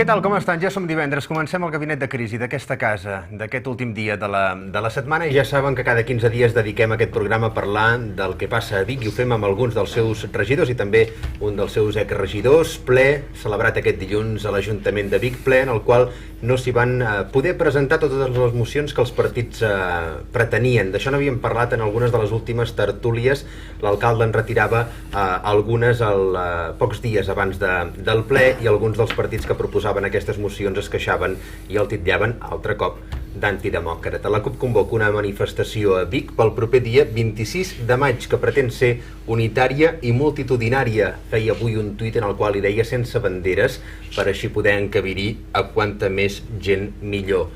Què tal, com estan? Ja som divendres, comencem el gabinet de crisi d'aquesta casa, d'aquest últim dia de la setmana, i ja saben que cada 15 dies dediquem aquest programa a parlar del que passa a Vic, i ho fem amb alguns dels seus regidors i també un dels seus exregidors. Ple celebrat aquest dilluns a l'Ajuntament de Vic, ple en el qual no s'hi van poder presentar totes les mocions que els partits pretenien. D'això n'havíem parlat en algunes de les últimes tertúlies. L'alcalde en retirava algunes pocs dies abans del ple, i alguns dels partits que proposaven aquestes mocions es queixaven i el titllaven altre cop d'antidemòcrata. La CUP convoca una manifestació a Vic pel proper dia 26 de maig que pretén ser unitària i multitudinària. Feia avui un tuit en el qual hi deia sense banderes, per així poder encabir-hi a quanta més gent millor.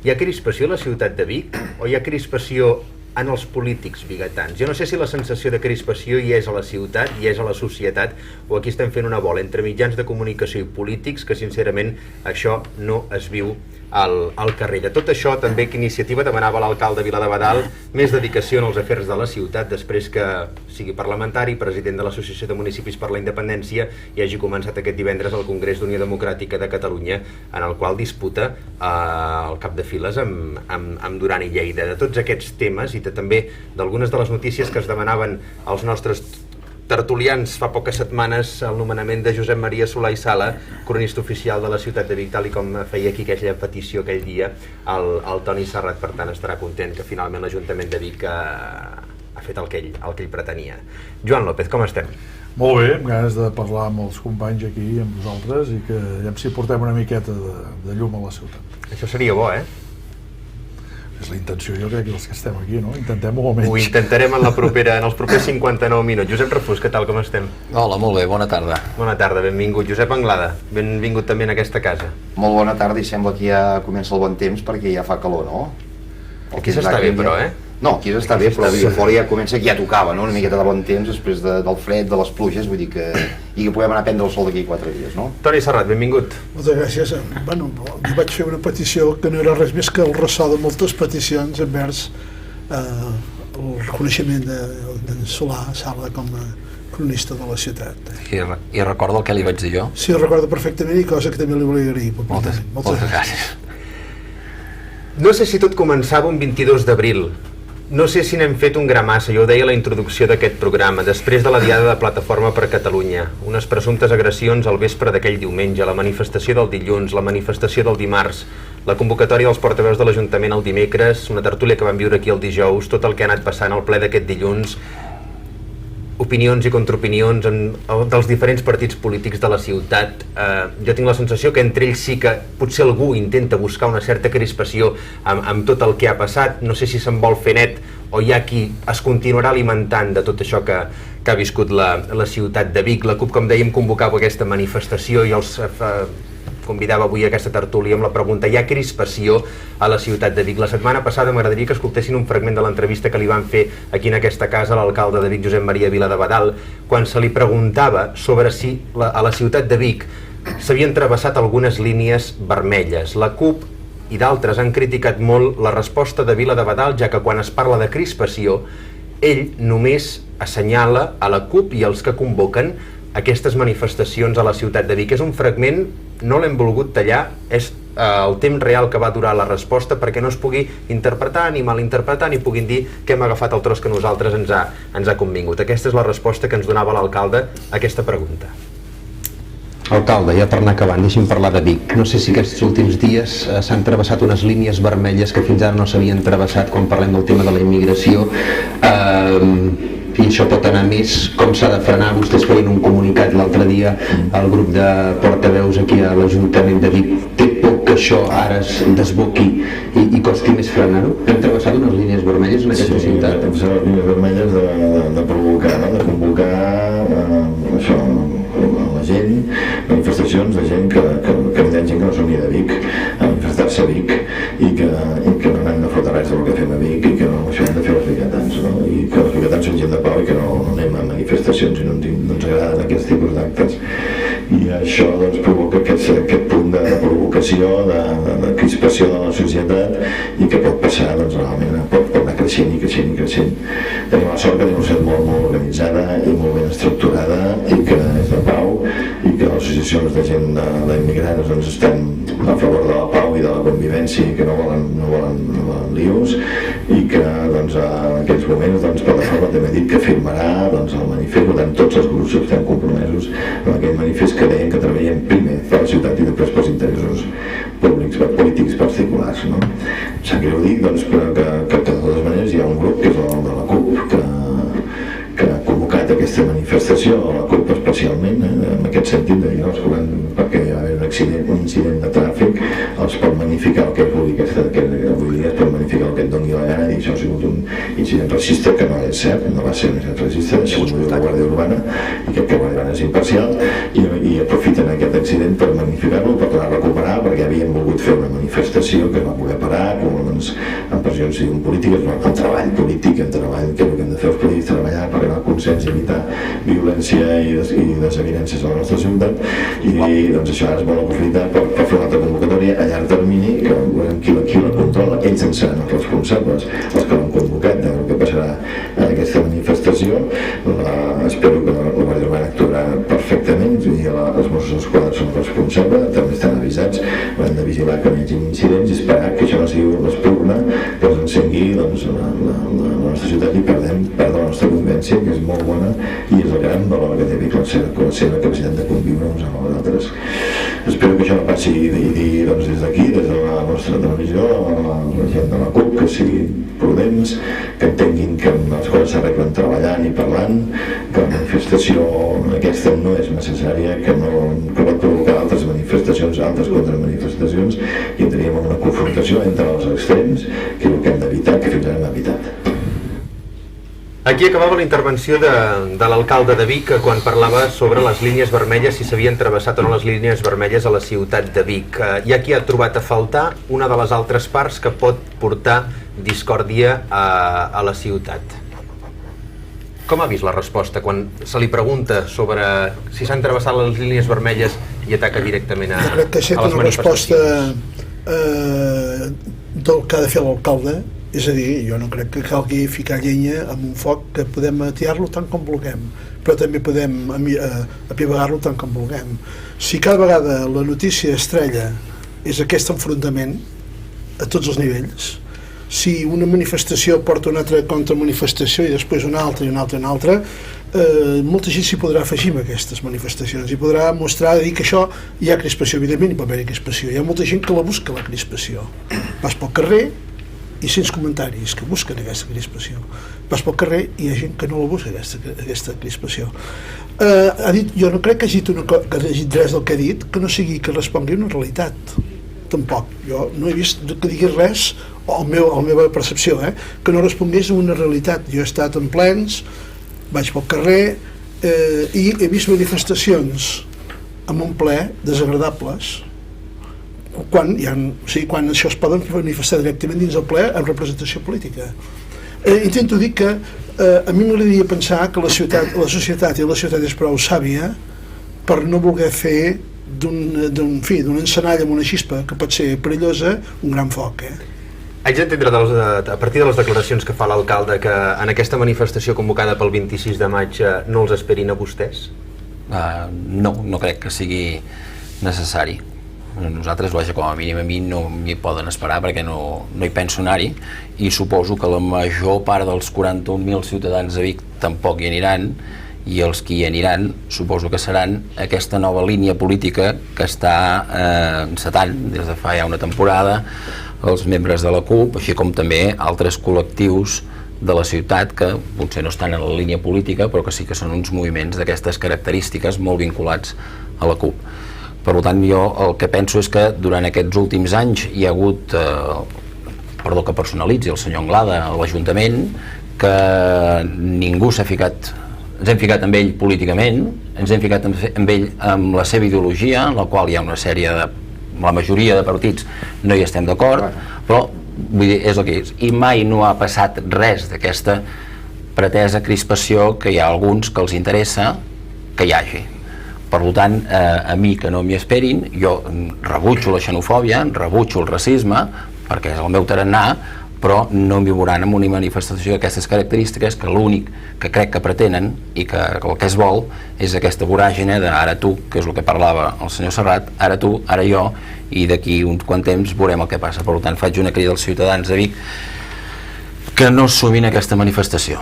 Hi ha crispació a la ciutat de Vic o hi ha crispació en els polítics biguetans? Jo no sé si la sensació de crispació hi és a la ciutat, hi és a la societat, o aquí estem fent una bola entre mitjans de comunicació i polítics, que sincerament això no es viu al carrer. De tot això, també que Iniciativa demanava a l'alcalde Viladebadal més dedicació en els afers de la ciutat, després que sigui parlamentari, president de l'Associació de Municipis per la Independència, i hagi començat aquest divendres al Congrés d'Unió Democràtica de Catalunya, en el qual disputa el cap de files amb Duran i Lleida. De tots aquests temes i també d'algunes de les notícies que es demanaven als nostres tertulians fa poques setmanes, el nomenament de Josep Maria Solà i Sala, cronista oficial de la ciutat de Vic, tal com feia aquí aquella petició aquell dia el Toni Serrat. Per tant, estarà content que finalment l'Ajuntament de Vic ha fet el que ell pretenia. Joan López, com estem? Molt bé, amb ganes de parlar amb els companys aquí, amb nosaltres, i que ja si portem una miqueta de llum a la ciutat. Això seria bo, eh? És la intenció, jo crec, que els que estem aquí, no? Intentem-ho almenys. Ho intentarem en els propers 59 minuts. Josep Refús, què tal, com estem? Hola, molt bé, bona tarda. Bona tarda, benvingut. Josep Anglada, benvingut també en aquesta casa. Molt bona tarda, i sembla que ja comença el bon temps perquè ja fa calor, no? Aquí s'està bé, però, eh? No, aquí s'està bé, però a fora ja comença, que ja tocava, no? Una miqueta de bon temps després del fred, de les pluges, vull dir que... i que podem anar a prendre el sol d'aquí 4 dies, no? Toni Serrat, benvingut. Moltes gràcies. Bueno, jo vaig fer una petició que no era res més que el ressò de moltes peticions envers el reconeixement de Solà Sala com a cronista de la ciutat. I recorda el que li vaig dir jo? Sí, recordo perfectament, i cosa que també li volia agrair. Moltes gràcies. No sé si tot començava un 22 d'abril. No sé si n'hem fet un gra massa, jo ho deia a la introducció d'aquest programa, després de la Diada de Plataforma per Catalunya, unes presumptes agressions al vespre d'aquell diumenge, la manifestació del dilluns, la manifestació del dimarts, la convocatòria dels portaveus de l'Ajuntament el dimecres, una tertúlia que vam viure aquí el dijous, tot el que ha anat passant al ple d'aquest dilluns, opinions i contraopinions dels diferents partits polítics de la ciutat. Jo tinc la sensació que entre ells sí que potser algú intenta buscar una certa crispació amb tot el que ha passat. No sé si se'n vol fer net o hi ha qui es continuarà alimentant de tot això que ha viscut la ciutat de Vic. La CUP, com dèiem, convocava aquesta manifestació i els convidava avui a aquesta tertúlia amb la pregunta: hi ha crispació a la ciutat de Vic? La setmana passada m'agradaria que escoltessin un fragment de l'entrevista que li van fer aquí en aquesta casa a l'alcalde de Vic, Josep Maria Viladebadal, quan se li preguntava sobre si a la ciutat de Vic s'havien travessat algunes línies vermelles. La CUP i d'altres han criticat molt la resposta de Viladebadal, ja que quan es parla de crispació, ell només assenyala a la CUP i els que convoquen aquestes manifestacions a la ciutat de Vic. És un fragment, no l'hem volgut tallar, és el temps real que va durar la resposta perquè no es pugui interpretar ni malinterpretar ni puguin dir que hem agafat el tros que a nosaltres ens ha convingut. Aquesta és la resposta que ens donava l'alcalde a aquesta pregunta. Alcalde, ja per anar acabant, deixi'm parlar de Vic. No sé si aquests últims dies s'han travessat unes línies vermelles que fins ara no s'havien travessat quan parlem del tema de la immigració. I això pot anar més, com s'ha de frenar. Vostès feien un comunicat l'altre dia al grup de portaveus aquí a l'Ajuntament de Vic. Té por que això ara es desboqui i costi més frenar-ho? Hem travessat unes línies vermelles en aquesta ciutat? Sí, hem travessat les línies vermelles de provocar, no? De convocar això, la gent, manifestacions de gent que evident gent que no són ni de Vic, a manifestar-se a Vic i que no hem de fotre res del que fem a Vic i que això hem de fer els biguetans, no? I que els biguetans són gent de pau i que no anem a manifestacions i no ens agraden aquests tipus d'actes, i això doncs provoca aquest punt de provocació, de crispació de la societat, i que pot passar, doncs realment pot anar creixent i creixent i creixent. Tenim la sort que tenim una societat molt organitzada i molt ben estructurada i que és de pau i que les associacions col·lectius de gent d'immigrants estem a favor de la pau i de la convivència i que no volen lius, i que en aquests moments Plataforma també ha dit que firmarà el manifest, per tant tots els grups estem compromesos amb aquell manifest que deien que treballem primer per la ciutat i després pels interessos públics, polítics particulars, no? Sap greu dir però que de totes maneres hi ha un grup que és el de la CUP que ha convocat aquesta manifestació, la CUP especialment, en aquest sentit perquè hi va haver un incident de tràfic, els pot magnificar el que es vulgui, avui dia es pot magnificar el que et doni la gana, i això ha sigut un incident racista que no és cert, no va ser un incident racista, ha sigut la Guàrdia Urbana, i que la Guàrdia Urbana és imparcial, i aprofiten aquest accident per magnificar-lo, per tornar a recuperar, perquè havien volgut fer una manifestació que es va poder parar, amb pressions polítiques, amb treball polític, amb treball que el que hem de fer els polítics, treballar per arribar al consens i evitar violència i desavinences a la nostra ciutat, i això ara es vol aprofitar per fer una altra convocatòria a llarg termini, que qui la controla, ells en seran els responsables, els que l'han convocat, el que passarà en aquesta manifestació. Espero que la Guàrdia Urbana actuarà perfectament, i els Mossos d'Esquadra són responsables, també estan avisats, hem de vigilar que no hi hagi incidents i esperar que això no sigui l'espurna que ens encengui la nostra ciutat i perdem la nostra convivència, que és molt bona i és el gran valor que té Vic, la seva capacitat de conviure uns amb els altres. Espero que això no passi, i dir des d'aquí, des de la nostra televisió, a la gent de la CUP, que siguin prudents, que entenguin que les coses s'arreglen treballant i parlant, que la manifestació aquesta no és necessària, que pot provocar altres manifestacions, altres contramanifestacions, i entraríem en una confrontació entre els extrems, que és el que hem d'evitar, que fins ara hem evitat. Aquí acabava la intervenció de l'alcalde de Vic quan parlava sobre les línies vermelles, si s'havien travessat o no les línies vermelles a la ciutat de Vic. Hi ha qui ha trobat a faltar una de les altres parts que pot portar discòrdia a la ciutat. Com ha vist la resposta quan se li pregunta sobre si s'han travessat les línies vermelles i ataca directament a les manifestacions? Jo crec que ha estat una resposta del que ha de fer l'alcalde. És a dir, jo no crec que calgui ficar llenya en un foc, que podem atiar-lo tant com vulguem, però també podem apivagar-lo tant com vulguem. Si cada vegada la notícia estrella és aquest enfrontament a tots els nivells, si una manifestació porta una altra contramanifestació i després una altra i una altra i una altra, molta gent s'hi podrà afegir a aquestes manifestacions i podrà mostrar, dir que això hi ha crispació. Evidentment hi pot haver crispació, hi ha molta gent que la busca, la crispació. Vas pel carrer i sents comentaris que busquen aquesta crispació. Vas pel carrer i hi ha gent que no la busca, aquesta crispació. Ha dit, jo no crec que hagi dit res del que ha dit que no sigui que respongui una realitat. Tampoc. Jo no he vist que digués res, o la meva percepció, que no respongués a una realitat. Jo he estat en plens, vaig pel carrer i he vist manifestacions amb un ple desagradables, quan això es poden manifestar directament dins el ple amb representació política. Intento dir que a mi m'agradaria pensar que la societat és prou sàvia per no voler fer d'un encenall amb una xispa que pot ser perillosa un gran foc. Haig d'entendre a partir de les declaracions que fa l'alcalde que en aquesta manifestació convocada pel 26 de maig no els esperin a vostès? No crec que sigui necessari. Nosaltres, vaja, com a mínim a mi no m'hi poden esperar perquè no hi penso anar-hi, i suposo que la major part dels 41.000 ciutadans de Vic tampoc hi aniran, i els que hi aniran suposo que seran aquesta nova línia política que està encetant des de fa ja una temporada els membres de la CUP, així com també altres col·lectius de la ciutat que potser no estan en la línia política però que sí que són uns moviments d'aquestes característiques molt vinculats a la CUP. Per tant, jo el que penso és que durant aquests últims anys hi ha hagut, perdó que personalitzi el senyor Anglada a l'Ajuntament, que ningú s'ha ficat, ens hem ficat amb ell políticament, ens hem ficat amb ell amb la seva ideologia, en la qual hi ha una sèrie de, la majoria de partits no hi estem d'acord, però vull dir, és el que és. I mai no ha passat res d'aquesta pretesa crispació que hi ha alguns que els interessa que hi hagi. Per tant, a mi que no m'hi esperin, jo rebutjo la xenofòbia, rebutjo el racisme, perquè és el meu tarannà, però no em veuran en una manifestació d'aquestes característiques, que l'únic que crec que pretenen i que el que es vol és aquesta voràgine de ara tu, que és el que parlava el senyor Serrat, ara tu, ara jo, i d'aquí un quant temps veurem el que passa. Per tant, faig una crida als ciutadans de Vic que no sumin aquesta manifestació.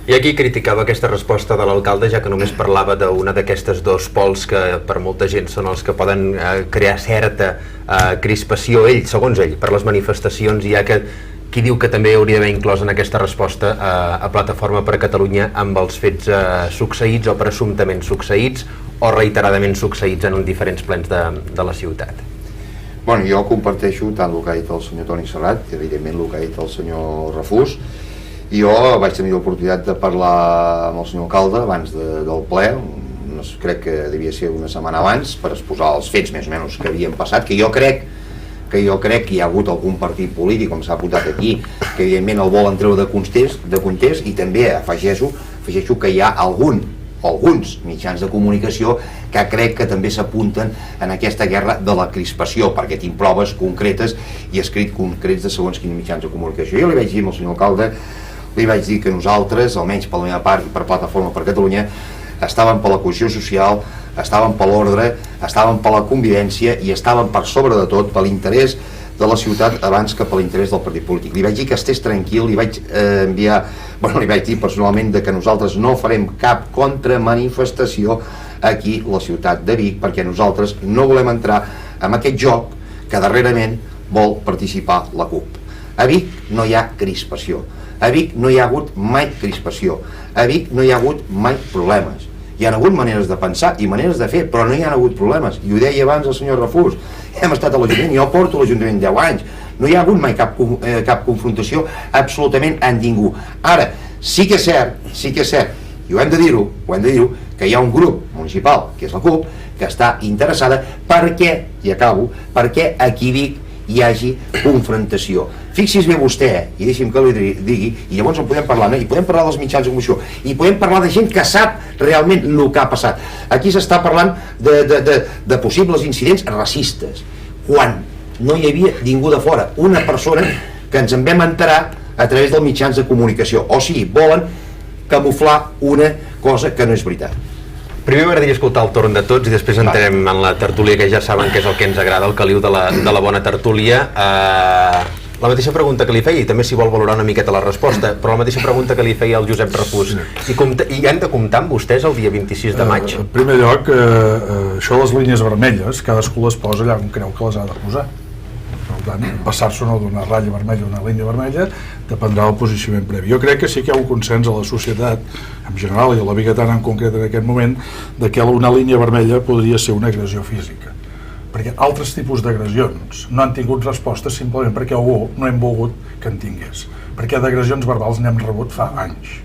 I aquí criticava aquesta resposta de l'alcalde, ja que només parlava d'una d'aquestes dos pols que per molta gent són els que poden crear certa crispació, segons ell, per les manifestacions, i ja que qui diu que també hauria d'haver inclòs en aquesta resposta a Plataforma per Catalunya amb els fets succeïts o presumptament succeïts o reiteradament succeïts en diferents plens de la ciutat. Bueno, jo comparteixo tant el que ha dit el senyor Toni Serrat i evidentment el que ha dit el senyor Refús. Jo vaig tenir l'oportunitat de parlar amb el senyor alcalde abans del ple, crec que devia ser una setmana abans, per exposar els fets més o menys que havien passat, que jo crec que hi ha hagut algun partit polític, com s'ha apuntat aquí, que evidentment el volen treure de context, i també afegeixo que hi ha alguns mitjans de comunicació que crec que també s'apunten en aquesta guerra de la crispació, perquè tinc proves concretes i escrits concrets de segons quins mitjans de comunicació. Jo li vaig dir al senyor alcalde, li vaig dir que nosaltres, almenys per la meva part i per Plataforma per Catalunya, estàvem per la cohesió social, estàvem per l'ordre, estàvem per la convivència i estàvem per sobre de tot per l'interès de la ciutat abans que per l'interès del partit polític. Li vaig dir que estés tranquil, li vaig dir personalment que nosaltres no farem cap contramanifestació aquí a la ciutat de Vic, perquè nosaltres no volem entrar en aquest joc que darrerament vol participar la CUP. A Vic no hi ha crispació. A Vic no hi ha hagut mai crispació, a Vic no hi ha hagut mai problemes. Hi ha hagut maneres de pensar i maneres de fer, però no hi ha hagut problemes. I ho deia abans el senyor Refús, hem estat a l'Ajuntament, jo porto a l'Ajuntament 10 anys, no hi ha hagut mai cap confrontació absolutament amb ningú. Ara, sí que és cert, i ho hem de dir-ho, que hi ha un grup municipal, que és la CUP, que està interessada perquè aquí Vic hi hagi confrontació. Fixi's bé vostè, i deixi'm que li digui, i llavors en podem parlar, i podem parlar dels mitjans de comunicació, i podem parlar de gent que sap realment el que ha passat. Aquí s'està parlant de possibles incidents racistes, quan no hi havia ningú de fora, una persona que ens en vam enterar a través dels mitjans de comunicació. O sigui, volen camuflar una cosa que no és veritat. Primer m'agradaria escoltar el torn de tots i després entrem en la tertúlia, que ja saben que és el que ens agrada, el caliu de la bona tertúlia. La mateixa pregunta que li feia, i també si vol valorar una miqueta la resposta, però la mateixa pregunta que li feia el Josep Refús. I han de comptar amb vostès el dia 26 de maig? En primer lloc, això de les línies vermelles, cadascú les posa allà on creu que les ha de posar. Per tant, passar-se o no d'una ratlla vermella a una línia vermella dependrà del posicionament previ. Jo crec que sí que hi ha un consens a la societat, en general, i a la Bigatana en concret en aquest moment, de que una línia vermella podria ser una agressió física. Perquè altres tipus d'agressions no han tingut resposta simplement perquè algú no hem volgut que en tingués. Perquè d'agressions verbals n'hem rebut fa anys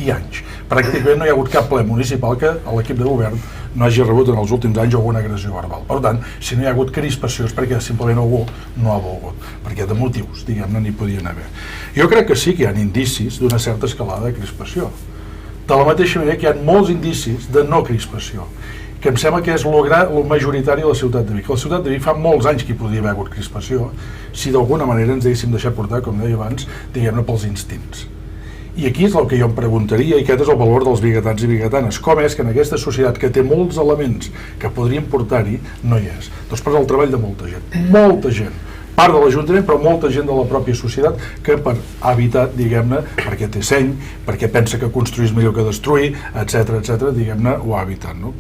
i anys. Pràcticament no hi ha hagut cap ple municipal que l'equip de govern no hagi rebut en els últims anys alguna agressió verbal. Per tant, si no hi ha hagut crispació és perquè simplement algú no ha volgut, perquè de motius, diguem-ne, n'hi podien haver. Jo crec que sí que hi ha indicis d'una certa escalada de crispació. De la mateixa manera que hi ha molts indicis de no crispació, que em sembla que és el majoritari de la ciutat de Vic. La ciutat de Vic fa molts anys que hi podria haver hagut crispació si d'alguna manera ens haguéssim deixat portar, com deia abans, diguem-ne, pels instints. I aquí és el que jo em preguntaria, i aquest és el valor dels bigatans i bigatanes. Com és que en aquesta societat que té molts elements que podrien portar-hi, no hi és? Doncs per el treball de molta gent. Part de l'Ajuntament, però molta gent de la pròpia societat que per habitat, diguem-ne, perquè té seny, perquè pensa que construir és millor que destruir, etc., diguem-ne, ho ha evitat, no?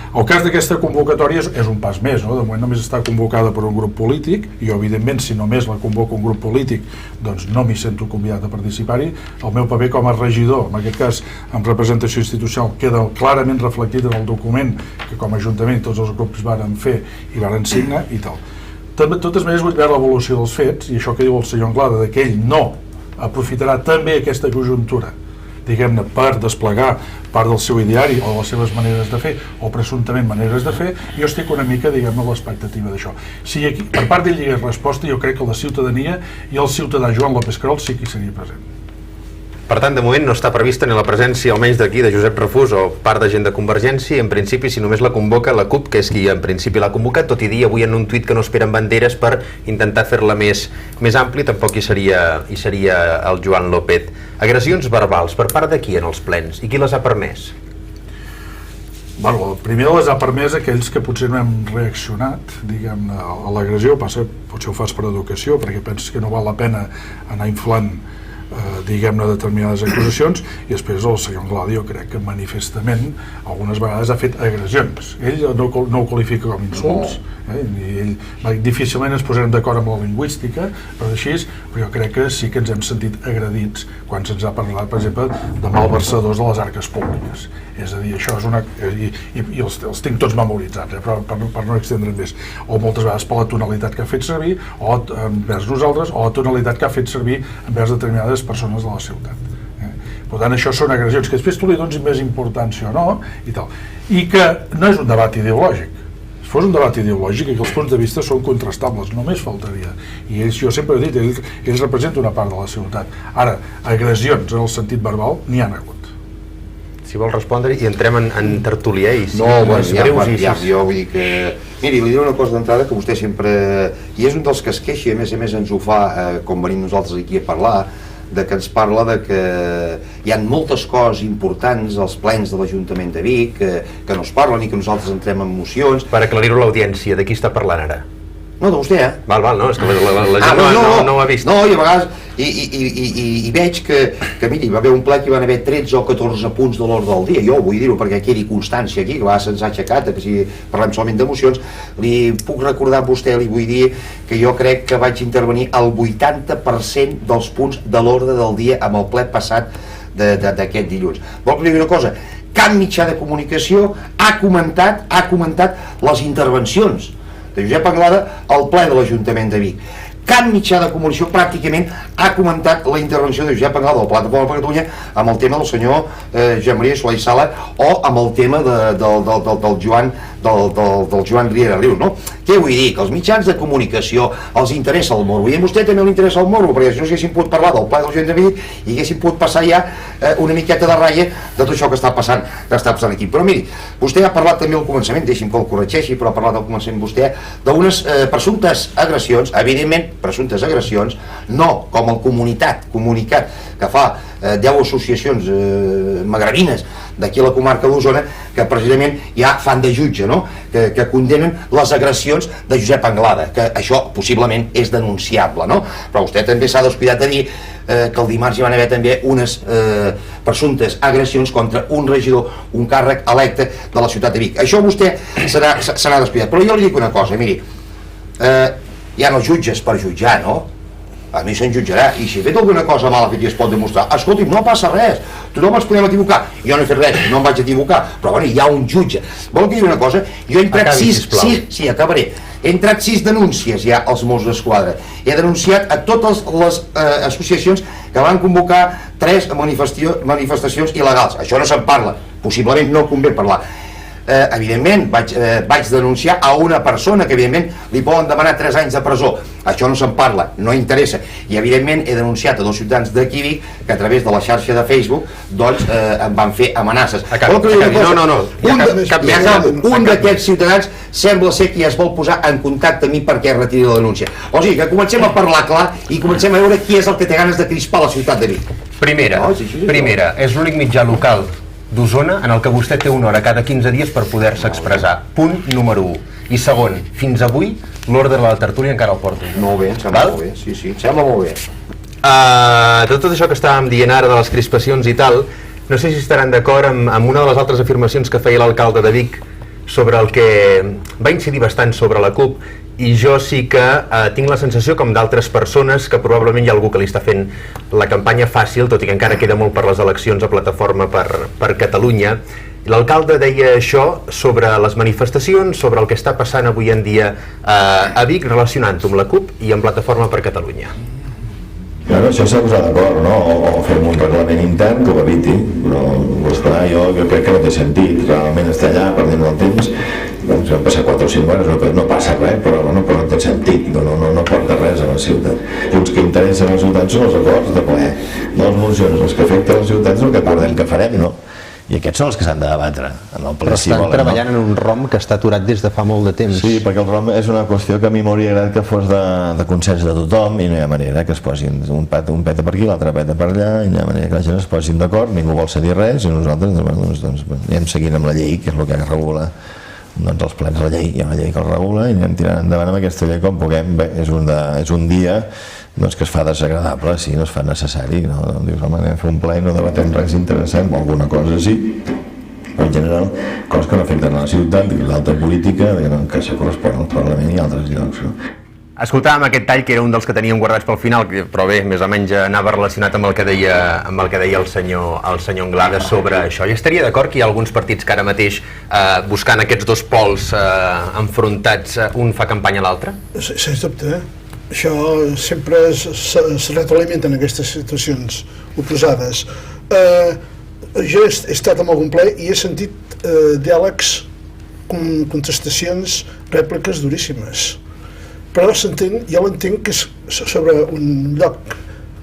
El cas d'aquesta convocatòria és un pas més, no? De moment només està convocada per un grup polític, i jo, evidentment, si només la convoca un grup polític, doncs no m'hi sento convidat a participar-hi. El meu paper com a regidor, en aquest cas amb representació institucional, queda clarament reflectit en el document que com a Ajuntament tots els grups varen fer i varen signar i tal. De totes maneres, vull veure l'evolució dels fets, i això que diu el senyor Anglada, que ell no aprofitarà també aquesta conjuntura, diguem-ne, per desplegar part del seu ideari o de les seves maneres de fer, o presumptament maneres de fer, jo estic una mica, diguem-ne, a l'expectativa d'això. Si aquí, per part d'ell hi hagués resposta, jo crec que la ciutadania i el ciutadà Joan López Querol sí que hi seria present. Per tant, de moment no està prevista ni la presència, almenys d'aquí, de Josep Refús o part de gent de Convergència, i en principi, si només la convoca la CUP, que és qui en principi l'ha convocat, tot i dir avui en un tuit que no esperen banderes per intentar fer-la més ampli, tampoc hi seria el Joan López. Agressions verbals, per part de qui en els plens? I qui les ha permès? Bueno, primer les ha permès aquells que potser no hem reaccionat, diguem, a l'agressió, potser ho fas per educació, perquè penses que no val la pena anar inflant diguem-ne determinades acusacions, i després el senyor Anglada jo crec que manifestament algunes vegades ha fet agressions. Ell no ho qualifica com insults, i ell difícilment ens posarem d'acord amb la lingüística, però jo crec que sí que ens hem sentit agredits quan se'ns ha parlat, per exemple, de malversadors de les arques públiques. És a dir, això és una... i els tinc tots memoritzats, però per no extendre'n més. O moltes vegades per la tonalitat que ha fet servir, o envers nosaltres, o la tonalitat que ha fet servir envers determinades persones de la ciutat. Per tant, això són agressions, que després tu li donis més importància o no, i tal. I que no és un debat ideològic. Si fos un debat ideològic, que els punts de vista són contrastables, només faltaria. I jo sempre he dit, ells representen una part de la ciutat. Ara, agressions en el sentit verbal n'hi ha hagut. Si vol respondre, i entrem en tertulià i no, ja, jo vull dir que... Miri, li diré una cosa d'entrada que vostè sempre... I és un dels que es queixa, a més ens ho fa, com venim nosaltres aquí a parlar, de que ens parla de que hi ha moltes coses importants als plens de l'Ajuntament de Vic que no es parlen i que nosaltres entrem en mocions. Per aclarir-ho a l'audiència, de qui està parlant ara? No, de vostè, Val, no, és que la gent no ho ha vist. No, i a vegades... I veig que, miri, va haver un ple que hi van haver 13 o 14 punts de l'ordre del dia. Jo vull dir-ho perquè quedi constància aquí, que a vegades se'ns ha aixecat, que si parlem solament d'emocions, li puc recordar a vostè, li vull dir que jo crec que vaig intervenir el 80% dels punts de l'ordre del dia amb el ple passat d'aquest dilluns. Vol que li digui una cosa? Cap mitjà de comunicació ha comentat les intervencions de Josep Anglada al ple de l'Ajuntament de Vic. Cap mitjà de comunicació pràcticament ha comentat la intervenció de Josep Anglada de la Plataforma per Catalunya amb el tema del senyor Joan Maria Solà i Sala o amb el tema del Joan Riera Rius, no? Què vull dir? Que els mitjans de comunicació els interessa el morbo, i a vostè també li interessa el morbo, perquè si no haguéssim pogut parlar del pla del Joan de Vic i haguéssim pogut passar ja una miqueta de ratlla de tot això que està passant aquí. Però miri, vostè ha parlat també al començament, deixi'm que el corregeixi, però ha parlat al començament vostè d'unes presumptes agressions, evidentment presumptes agressions, no com el comunicat que fa 10 associacions magrebines d'aquí a la comarca d'Osona, que precisament ja fan de jutge, no? Que condemnen les agressions de Josep Anglada, que això possiblement és denunciable, no? Però vostè també s'ha descuidat de dir que el dimarts hi van haver també unes presumptes agressions contra un regidor, un càrrec electe de la ciutat de Vic. Això vostè se n'ha descuidat. Però jo li dic una cosa, miri, hi ha els jutges per jutjar, no? A mi se'n jutjarà, i si he fet alguna cosa mala que es pot demostrar, escolti'm, no passa res, tothom ens podem equivocar, jo no he fet res, no em vaig equivocar, però bueno, hi ha un jutge. Vol que digui una cosa? Jo he entrat he entrat 6 denúncies ja als Mossos d'Esquadra, he denunciat a totes les associacions que van convocar 3 manifestacions il·legals. Això no se'n parla, possiblement no convé parlar. Evidentment vaig denunciar a una persona que evidentment li poden demanar 3 anys de presó. Això no se'n parla, no interessa. I evidentment he denunciat a 2 ciutadans d'aquí Vic que a través de la xarxa de Facebook doncs em van fer amenaces. Un d'aquests ciutadans sembla ser que ja es vol posar en contacte amb mi perquè retiri la denúncia. O sigui que comencem a parlar clar i comencem a veure qui és el que té ganes de crispar la ciutat de Vic. Primera, és l'únic mitjà local d'Osona en el que vostè té una hora cada 15 dies per poder-se expressar. Punt número 1. I segon, fins avui l'ordre de la tertúlia encara el porto. Molt bé, em sembla molt bé. Sí, em sembla molt bé. De tot això que estàvem dient ara de les crispacions i tal, no sé si estaran d'acord amb una de les altres afirmacions que feia l'alcalde de Vic sobre el que va incidir bastant sobre la CUP, i jo sí que tinc la sensació, com d'altres persones, que probablement hi ha algú que li està fent la campanya fàcil, tot i que encara queda molt per les eleccions a Plataforma per Catalunya. L'alcalde deia això sobre les manifestacions, sobre el que està passant avui en dia a Vic, relacionant-ho amb la CUP i amb Plataforma per Catalunya. Bueno, això s'ha posat d'acord, no? O fem un reglament intern que ho eviti, però jo crec que no té sentit realment estar allà perdent el temps doncs van passar 4 o 5 hores, no passa res, però no té sentit, no porta res a la ciutat. I els que interessen a la ciutat són els acords de ple, no les mocions, els que afecten la ciutat és el que acordem que farem, no? I aquests són els que s'han de debatre en el ple, si volen. Però estan treballant en un ROM que està aturat des de fa molt de temps. Sí, perquè el ROM és una qüestió que a mi m'hauria agradat que fos de consens de tothom i no hi ha manera que es posin un peta per aquí, l'altre peta per allà, i no hi ha manera que la gent es posin d'acord, ningú vol cedir res i nosaltres doncs, anem seguint amb la llei, que és el que regula els plens de la llei. Hi ha una llei que el regula i anem tirant endavant amb aquesta llei com puguem. Bé, és un dia que es fa desagradable, sí, no es fa necessari, no? Dius, home, anem a fer un ple i no debatem res interessant, o alguna cosa sí, però en general coses que no afecten a la ciutat, l'alta política que se correspon al Parlament i altres llocs. Escoltàvem aquest tall, que era un dels que teníem guardats pel final, però bé, més o menys anava relacionat amb el que deia el senyor Anglada sobre això. I estaria d'acord que hi ha alguns partits que ara mateix, buscant aquests dos pols enfrontats, un fa campanya a l'altre? Sens dubte, això sempre es retroalimenta en aquestes situacions oposades. Jo he estat en algun ple i he sentit diàlegs, contestacions, rèpliques duríssimes. Però jo l'entenc que és sobre un lloc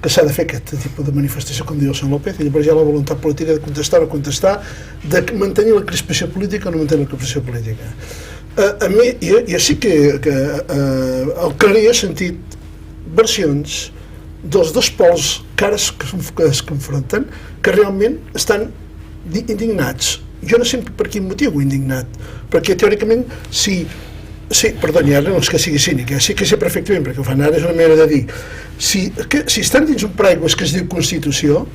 que s'ha de fer aquest tipus de manifestació, com diu el senyor López, i llavors hi ha la voluntat política de contestar o no contestar, de mantenir la crispació política o no mantenir la crispació política. A mi, jo sí que al carrer he sentit versions dels dos pols cares que es confronten, que realment estan indignats. Jo no sé per quin motiu indignat, perquè teòricament sí, perdoni, ara no és que sigui cínic, sí que sé perfectament, perquè ho fan ara, és una manera de dir. Si estan dins un paraigües que es diu Constitució,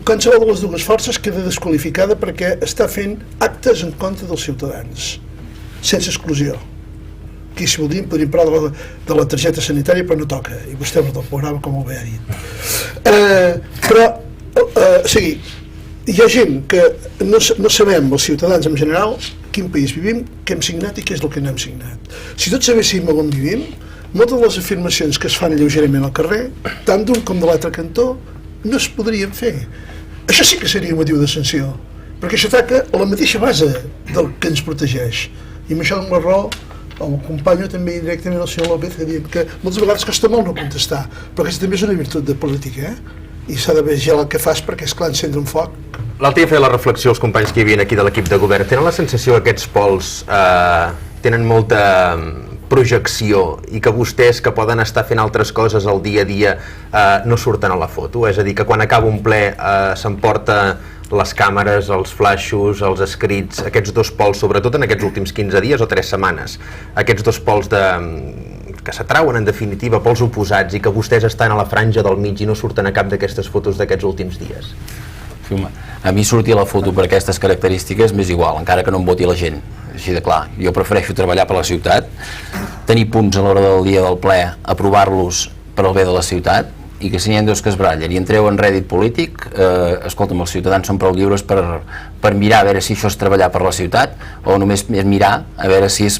qualsevol de les dues forces queda desqualificada perquè està fent actes en contra dels ciutadans, sense exclusió. Aquí, si voldríem, podríem parlar de la targeta sanitària, però no toca, i vostè del programa, com ho bé ha dit. O sigui, hi ha gent que no sabem, els ciutadans en general, quin país vivim, què hem signat i què és el que no hem signat. Si tots sabéssim on vivim, moltes de les afirmacions que es fan lleugerament al carrer, tant d'un com de l'altre cantó, no es podrien fer. Això sí que seria un motiu de sanció, perquè això ataca a la mateixa base del que ens protegeix. I amb això, amb la raó, el company també directament el senyor López, que moltes vegades costa molt no contestar, però aquesta també és una virtut de política, i s'ha de vigilar el que fas perquè, esclar, encendre un foc. L'altre dia feia la reflexió els companys que hi havia aquí de l'equip de govern. Tenen la sensació que aquests pols tenen molta projecció i que vostès, que poden estar fent altres coses al dia a dia, no surten a la foto? És a dir, que quan acaba un ple s'emporta les càmeres, els flaixos, els escrits, aquests dos pols, sobretot en aquests últims 15 dies o 3 setmanes, aquests dos pols que s'atrauen, en definitiva, pols oposats, i que vostès estan a la franja del mig i no surten a cap d'aquestes fotos d'aquests últims dies? A mi sortir a la foto per aquestes característiques m'és igual, encara que no em voti la gent, així de clar. Jo prefereixo treballar per la ciutat, tenir punts a l'hora del dia del ple, aprovar-los per al bé de la ciutat, i que si n'hi ha dos que es barallen i en treuen rèdit polític, escolta'm, els ciutadans són prou lliures per mirar a veure si això és treballar per la ciutat o només mirar a veure si és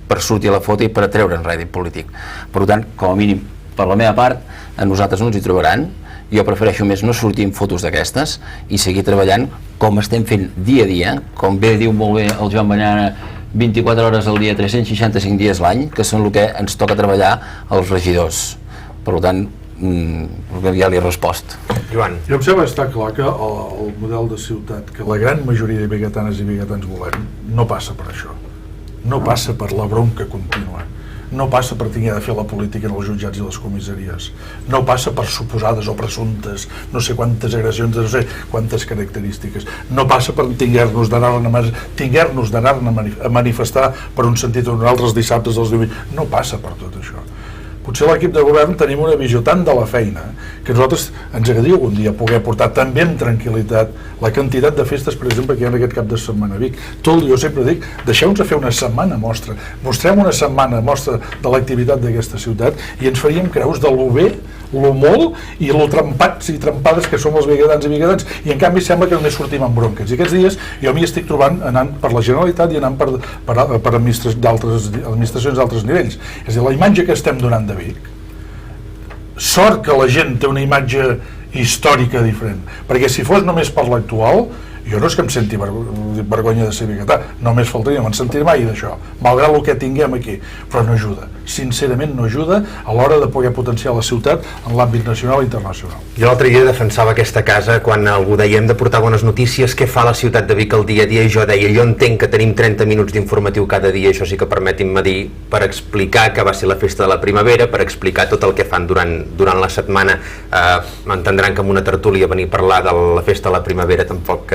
per sortir a la foto i per atreure'n rèdit polític. Per tant, com a mínim, per la meva part, a nosaltres no ens hi trobaran. Jo prefereixo més no sortir en fotos d'aquestes i seguir treballant com estem fent dia a dia, com bé diu molt bé el Joan Banyana, 24 hores al dia, 365 dies l'any, que són el que ens toca treballar als regidors. Per tant, ja li he respost. Joan. Jo em sembla estar clar que el model de ciutat que la gran majoria de biguetanes i biguetans volem no passa per això. No passa per la bronca contínua, no passa per tenir de fer la política en els jutjats i les comissaries, no passa per suposades o presumptes no sé quantes agressions, no sé quantes característiques, no passa per tinguer-nos d'anar a manifestar per un sentit o un altre els dissabtes, els diumenges, no passa per tot això. Potser l'equip de govern tenim una visió tant de la feina que nosaltres ens agradaria algun dia poder portar també amb tranquil·litat la quantitat de festes, per exemple, que hi ha en aquest cap de setmana a Vic. Jo sempre dic, deixeu-nos fer una setmana mostra, mostrem una setmana mostra de l'activitat d'aquesta ciutat i ens faríem creus de lo bé, lo molt i lo trempats i trempades que som els biguetans i biguetans, i en canvi sembla que només sortim amb bronques. I aquests dies jo m'hi estic trobant anant per la Generalitat i anant per administracions d'altres nivells. És a dir, la imatge que estem donant de Vic, sort que la gent té una imatge històrica diferent, perquè si fos només per l'actual, Jo no és que em senti vergonya de ser biguetà, només faltaria, no me'n sentiré mai d'això, malgrat el que tinguem aquí, però no ajuda, sincerament no ajuda a l'hora de poder potenciar la ciutat en l'àmbit nacional i internacional. Jo l'altre dia defensava aquesta casa quan algú deia hem de portar bones notícies, què fa la ciutat de Vic el dia a dia, i jo deia, jo entenc que tenim 30 minuts d'informatiu cada dia, això sí que permetin-me dir, per explicar que va ser la festa de la primavera, per explicar tot el que fan durant la setmana. Entendran que amb una tertúlia venir a parlar de la festa de la primavera tampoc,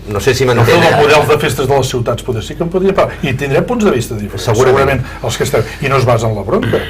no sé si m'entenen. Els models de festes de les ciutats potser sí que en podria parlar, i tindrem punts de vista diferents, segurament els que estem, i no es basa en la bronca,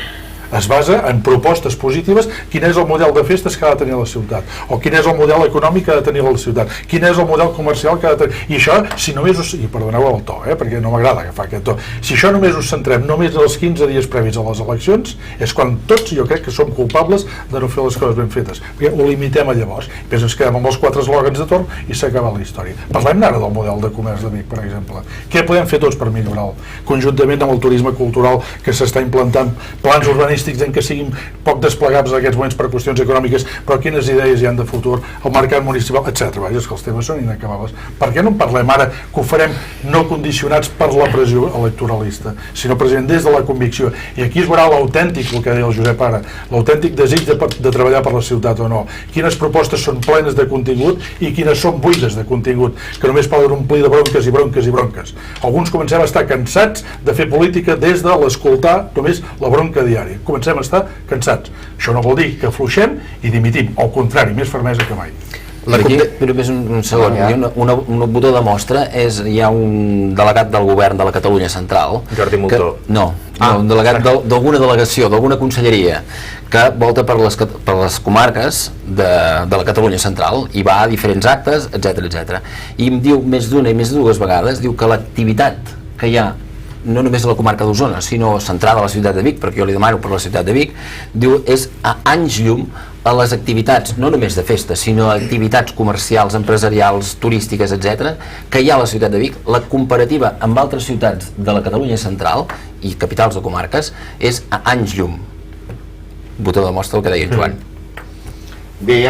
es basa en propostes positives, quin és el model de festes que ha de tenir la ciutat, o quin és el model econòmic que ha de tenir la ciutat, quin és el model comercial que ha de tenir, i això, si només i perdoneu el to, perquè no m'agrada agafar aquest to, si això només us centrem només els 15 dies previs a les eleccions, és quan tots jo crec que som culpables de no fer les coses ben fetes, perquè ho limitem a llavors, després ens quedem amb els 4 eslògans de torn i s'ha acabat la història. Parlem ara del model de comerç de Vic, per exemple. Què podem fer tots per millorar-lo? Conjuntament amb el turisme cultural que s'està implantant, plans urbanístics en què siguin poc desplegables en aquests moments per qüestions econòmiques, però quines idees hi han de futur, el mercat municipal, etc. Vaja, és que els temes són inacabables. Per què no en parlem ara, que ho farem no condicionats per la pressió electoralista, sinó precisament des de la convicció? I aquí es veurà l'autèntic, el que deia el Josep ara, l'autèntic desig de treballar per la ciutat o no. Quines propostes són plenes de contingut i quines són buides de contingut, que només poden omplir de bronques i bronques i bronques. Alguns comencem a estar cansats de fer política des de l'escoltar només la bronca diària. Comencem a estar cansats. Això no vol dir que afluixem i dimitim, al contrari, més fermesa que mai. Aquí, només un segon, un botó de mostra és, hi ha un delegat del govern de la Catalunya Central, Jordi Moltó, un delegat d'alguna delegació, d'alguna conselleria, que volta per les comarques de la Catalunya Central i va a diferents actes, etc. I em diu més d'una i més de dues vegades, diu que l'activitat que hi ha no només a la comarca d'Osona, sinó centrada a la ciutat de Vic, perquè jo li demano per la ciutat de Vic, diu, és a anys llum a les activitats, no només de festa, sinó activitats comercials, empresarials, turístiques, etc., que hi ha a la ciutat de Vic. La comparativa amb altres ciutats de la Catalunya Central i capitals de comarques és a anys llum. Botó de mostra el que deia en Joan. Bé,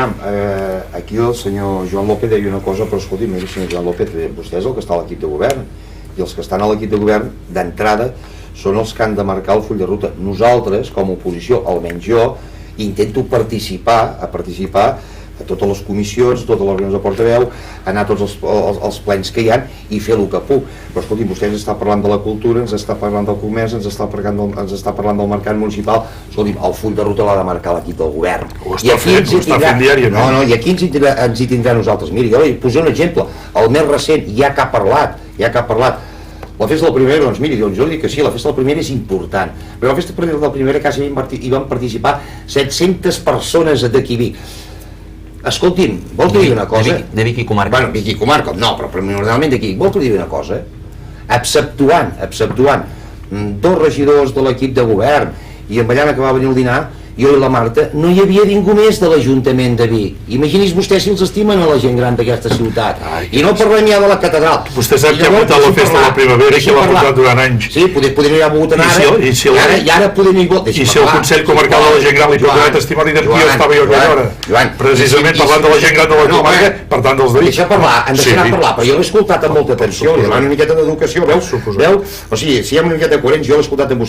aquí el senyor Joan López deia una cosa, però escolti, mira, senyor Joan López, vostè és el que està a l'equip de govern, i els que estan a l'equip de govern d'entrada són els que han de marcar el full de ruta. Nosaltres, com a oposició, almenys jo, intento participar a totes les comissions, totes les reunions de portaveu, anar a tots els plens que hi ha i fer el que puc. Però escolti, vostè ens està parlant de la cultura, ens està parlant del comerç, ens està parlant del mercat municipal. Escolti, el full de ruta l'ha de marcar l'equip del govern. Ho està fent diàriament. I aquí ens hi tindrà nosaltres. Miri, jo li posaré un exemple, el més recent, ja que ha parlat, la festa del primavera, doncs miri, jo dic que sí, la festa del primavera és important, però la festa del primavera quasi hi van participar 700 persones d'aquí Vic. Escolti'm, vol que digui una cosa? De Vic i comarca. Bueno, Vic i comarca, no, però primordialment d'aquí. Vol que digui una cosa? Exceptuant 2 regidors de l'equip de govern i en allà que va venir el dinar, jo i la Marta, no hi havia ningú més de l'Ajuntament de Vic. Imagini's vostè si els estimen a la gent gran d'aquesta ciutat. I no parlem ja de la catedral. Vostè sap que ha votat la festa de la primavera i que l'ha votat durant anys. Sí, podria haver votat ara, i ara podem ir votar. I si el Consell Comarcal de la Gent Gran li pot donar testimoni de qui estava jo aquella hora. Precisament parlant de la gent gran de la comarca, per tant dels veïns. Deixa parlar, han deixat parlar, però jo l'he escoltat amb molta atenció, li demano una miqueta d'educació, veu? O sigui, si hi ha una miqueta de coherència, jo l'he escoltat amb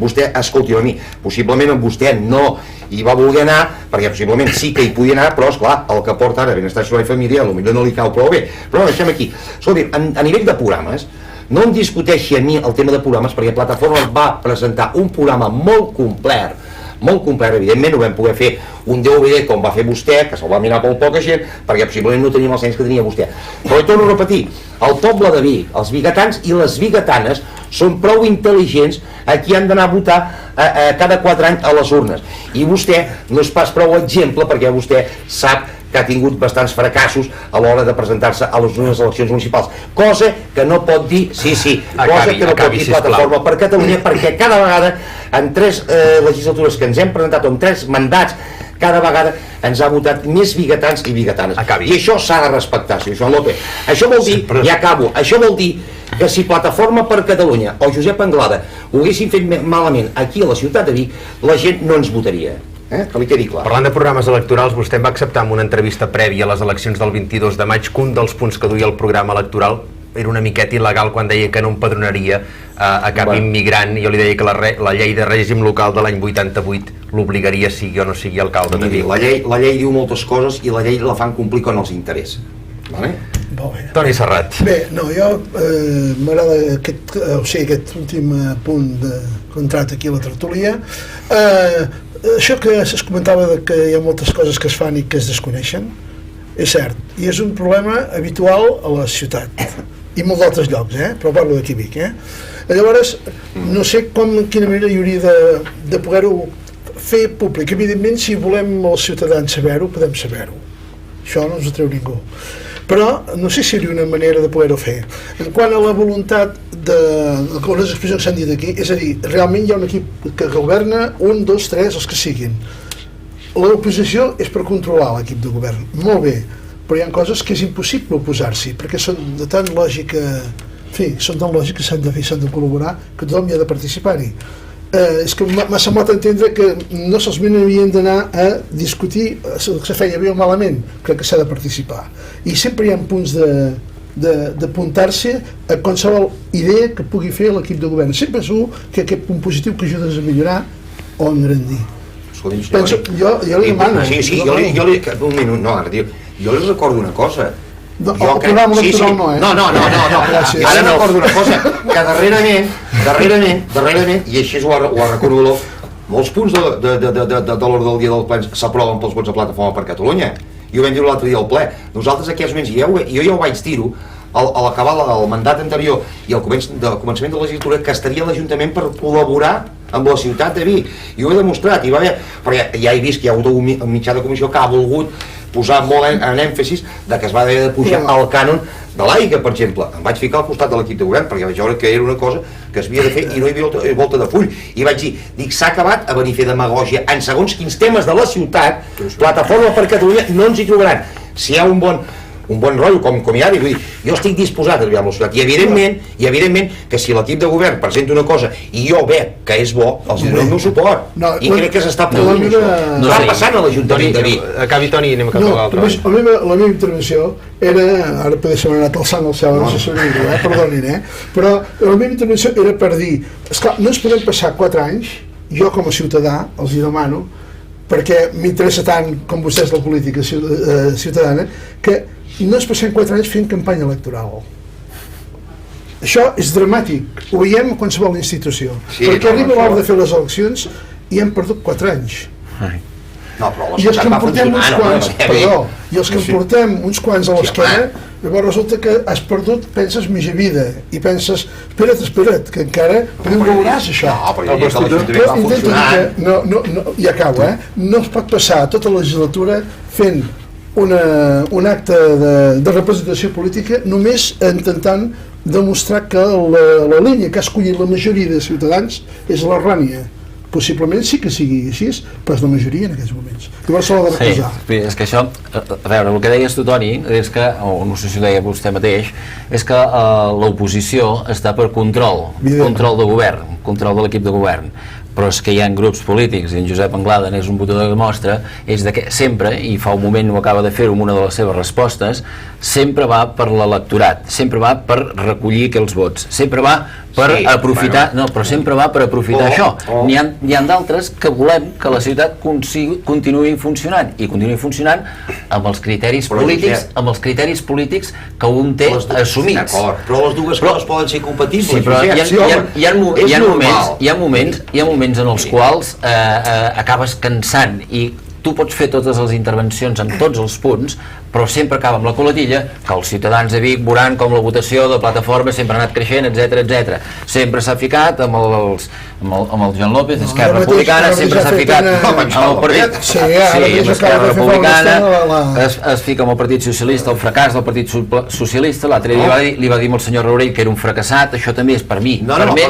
vostè escolti a mi, possiblement amb vostè no hi va voler anar, perquè possiblement sí que hi podia anar, però esclar, el que porta ara benestar social i família, potser no li cau prou bé. Però deixem aquí. Escolti, a nivell de programes, no em discuteixi a mi el tema de programes, perquè Plataforma va presentar un programa molt complet, evidentment no vam poder fer un DVD com va fer vostè, que se'l va mirar molt poca gent, perquè possiblement no teníem els anys que tenia vostè. Però torno a repetir, el poble de Vic, els biguetans i les biguetanes són prou intel·ligents a qui han d'anar a votar cada 4 anys a les urnes. I vostè no és pas prou exemple, perquè vostè sap que ha tingut bastants fracassos a l'hora de presentar-se a les eleccions municipals, cosa que no pot dir, cosa que no pot dir Plataforma per Catalunya, perquè cada vegada en 3 legislatures que ens hem presentat, o en 3 mandats, cada vegada ens ha votat més biguetans i biguetanes. I això s'ha de respectar, senyor Joan López. Això vol dir, ja acabo, això vol dir que si Plataforma per Catalunya o Josep Anglada ho haguessin fet malament aquí a la ciutat de Vic, la gent no ens votaria. Que li quedi clar. Parlant de programes electorals, vostè em va acceptar en una entrevista prèvia a les eleccions del 22 de maig que un dels punts que duia el programa electoral era una miqueta il·legal quan deia que no empadronaria a cap immigrant. Jo li deia que la llei de règim local de l'any 88 l'obligaria, sigui o no sigui alcalde de Vic. La llei diu moltes coses i la llei la fan complir quan els interessa. Vale? Toni Serrat. Bé, no, jo m'agrada aquest últim punt de contracte aquí a la tertúlia. Això que es comentava de que hi ha moltes coses que es fan i que es desconeixen, és cert, i és un problema habitual a la ciutat i molts altres llocs, però parlo d'aquí Vic. Llavors, no sé quina manera hi hauria de poder-ho fer públic. Evidentment, si volem els ciutadans saber-ho, podem saber-ho. Això no ens ho treu ningú. Però no sé si hi hauria una manera de poder-ho fer. En quant a la voluntat de les expressions que s'han dit aquí, és a dir, realment hi ha un equip que governa, 1, 2, 3, els que siguin. L'oposició és per controlar l'equip de govern, molt bé, però hi ha coses que és impossible oposar-s'hi, perquè són de tan lògica, en fi, són tan lògiques que s'han de fer, s'han de col·laborar, que tothom hi ha de participar-hi. És que m'ha semblat entendre que no solament havien d'anar a discutir el que se feia bé o malament, crec que s'ha de participar. I sempre hi ha punts d'apuntar-se a qualsevol idea que pugui fer l'equip de govern. Sempre segur que aquest punt positiu que ajudes a millorar o a engrandir. Penso, jo li demano. Sí, un minut, no, ara, jo li recordo una cosa. El programa electoral no, No, ara no recordo una cosa, que darrerament, i així ho ha reconegut, molts punts de l'ordre del dia del ple s'aproven pels vots de Plataforma per Catalunya, i ho vam dir l'altre dia al ple. Nosaltres aquests moments, jo ja ho vaig dir-ho, a l'acabar el mandat anterior i al començament de la legislatura, que estaria l'Ajuntament per col·laborar amb la ciutat de Vic, i ho he demostrat, però ja he vist que hi ha hagut un mitjà de comissió que ha volgut posar molt en èmfasis que es va haver de pujar al cànon de l'aigua, per exemple. Em vaig ficar al costat de l'equip de govern perquè vaig veure que era una cosa que es havia de fer i no hi havia volta de full, i vaig dir, s'ha acabat a venir a fer demagògia en segons quins temes de la ciutat. Plataforma per Catalunya no ens hi trobaran. Si hi ha un bon rotllo, com hi ha, vull dir, jo estic disposat a arribar a la ciutat, i evidentment que si l'equip de govern presenta una cosa i jo veig que és bo, els dono el meu suport, i crec que s'està produint això. Està passant a l'Ajuntament de Vic. Acabi, Toni, i anem a cap a l'altre. La meva intervenció era, ara potser s'ha anat alçant el cel, no sé si ho dic, perdonin, però la meva intervenció era per dir, esclar, no ens podem passar 4 anys, jo com a ciutadà els hi demano, perquè m'interessa tant com vostès la política ciutadana, que no es passem 4 anys fent campanya electoral. Això és dramàtic, ho veiem a qualsevol institució, perquè arriba l'hora de fer les eleccions i hem perdut 4 anys. I els que en portem uns quants, i els que en portem uns quants a l'esquena, llavors resulta que has perdut, penses mitja vida, i penses, espera't, que encara no ho veuràs, això. I acabo, no es pot passar tota la legislatura fent un acte de representació política només intentant demostrar que la línia que ha escollit la majoria de ciutadans és l'errònia. Possiblement sí que sigui així, però és la majoria en aquests moments. Llavors s'ha de recusar. Sí, és que això, a veure, el que deies tu, Toni, és que, o no sé si ho deia vostè mateix, és que l'oposició està per control de govern, control de l'equip de govern. Però és que hi ha grups polítics, i en Josep Anglada n'és un botó de mostra, és que sempre, i fa un moment ho acaba de fer-ho amb una de les seves respostes, sempre va per l'electorat, sempre va per recollir aquells vots, sempre va per aprofitar, però sempre va per aprofitar això. N'hi ha d'altres que volem que la ciutat continuï funcionant, i continuï funcionant amb els criteris polítics que un té assumits. Però les dues coses poden ser compatibles. Sí, però hi ha moments en els quals acabes cansant, i tu pots fer totes les intervencions en tots els punts, però sempre acaba amb la coletilla que els ciutadans de Vic veuran com la votació de Plataforma sempre ha anat creixent, etc. Sempre s'ha ficat amb el Joan López, Esquerra Republicana, sempre s'ha ficat amb el partit... Sí, amb Esquerra Republicana, es fica amb el Partit Socialista, el fracàs del Partit Socialista. L'altre dia li va dir al senyor Raurell que era un fracassat. Això també és per mi. Per mi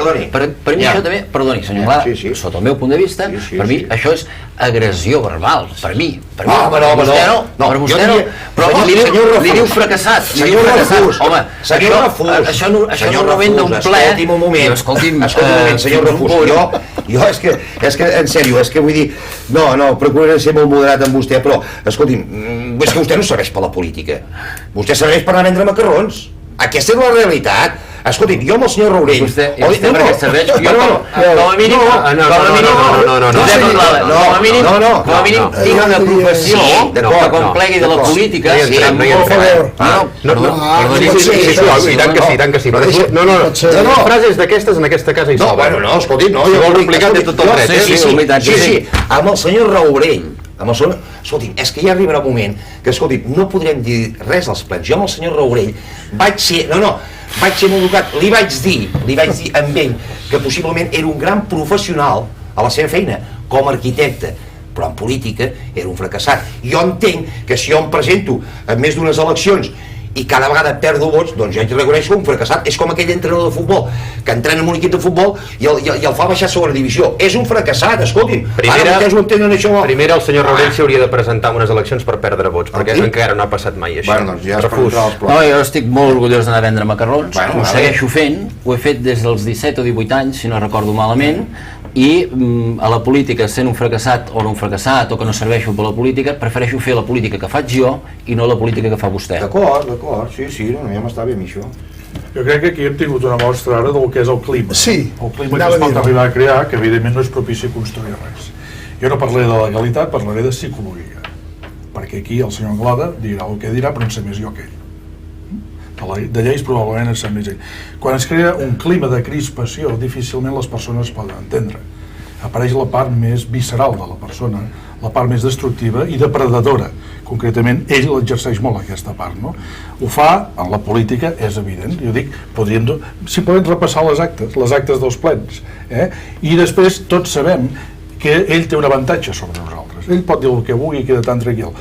això també, perdoni, senyor Anglada, sota el meu punt de vista, per mi això és agressió verbal, per mi. Per vostè no. Però li diu fracassat. Senyor Rafús, Home, això no ven d'un ple. Escolti'm un moment, senyor Rafús, jo és que, en sèrio, és que vull dir, no, procuraré ser molt moderat amb vostè, però, escolti'm, és que vostè no serveix per la política, vostè serveix per anar a vendre macarrons. Aquesta és la realitat. Escolti'm, jo amb el senyor Rourell... Vostè per què serveix? Com a mínim... Com a mínim tinc una professió que quan plegui de la política... I tant que sí. No, frases d'aquestes en aquesta casa hi sobren. No, escolti'm, no... Si vol replicar té tot el dret. Sí, amb el senyor Rourell, escolti'm, és que ja arribarà un moment que, escolti'm, no podrem dir res als plens. Jo amb el senyor Rourell vaig ser molt educat, li vaig dir amb ell que possiblement era un gran professional a la seva feina com a arquitecte, però en política era un fracassat. Jo entenc que si jo em presento en més d'unes eleccions i cada vegada perdo vots, doncs jo hi reconeixo un fracassat. És com aquell entrenador de futbol que entrena en un equip de futbol i el fa baixar a segona divisió. És un fracassat, escolti'm. Ara vostès ho entenen, això. Primer el senyor Rourell s'hauria de presentar en unes eleccions per perdre vots, perquè encara no ha passat mai això. Bueno, doncs ja es presentarà els plans. No, jo estic molt orgullós d'anar a vendre macarrons, ho segueixo fent, ho he fet des dels 17 o 18 anys, si no recordo malament, i a la política, sent un fracassat o no un fracassat o que no serveixo per la política, prefereixo fer la política que faig jo i no la política que fa vostè. D'acord, sí, ja m'està bé a mi això. Jo crec que aquí hem tingut una mostra ara del que és el clima. Sí, el clima que es pot arribar a crear, que evidentment no és propici a construir res. Jo no parlaré de legalitat, parlaré de psicologia, perquè aquí el senyor Anglada dirà el que dirà, però en sé més jo que ell. De lleis probablement en sap més ell. Quan es crea un clima de crispació, difícilment les persones poden entendre. Apareix la part més visceral de la persona, la part més destructiva i depredadora. Concretament, ell l'exerceix molt, aquesta part, no? Ho fa en la política, és evident. Jo dic, podríem simplement repassar les actes dels plens. I després tots sabem que ell té un avantatge sobre nosaltres. Ell pot dir el que vulgui i queda tan tranquil.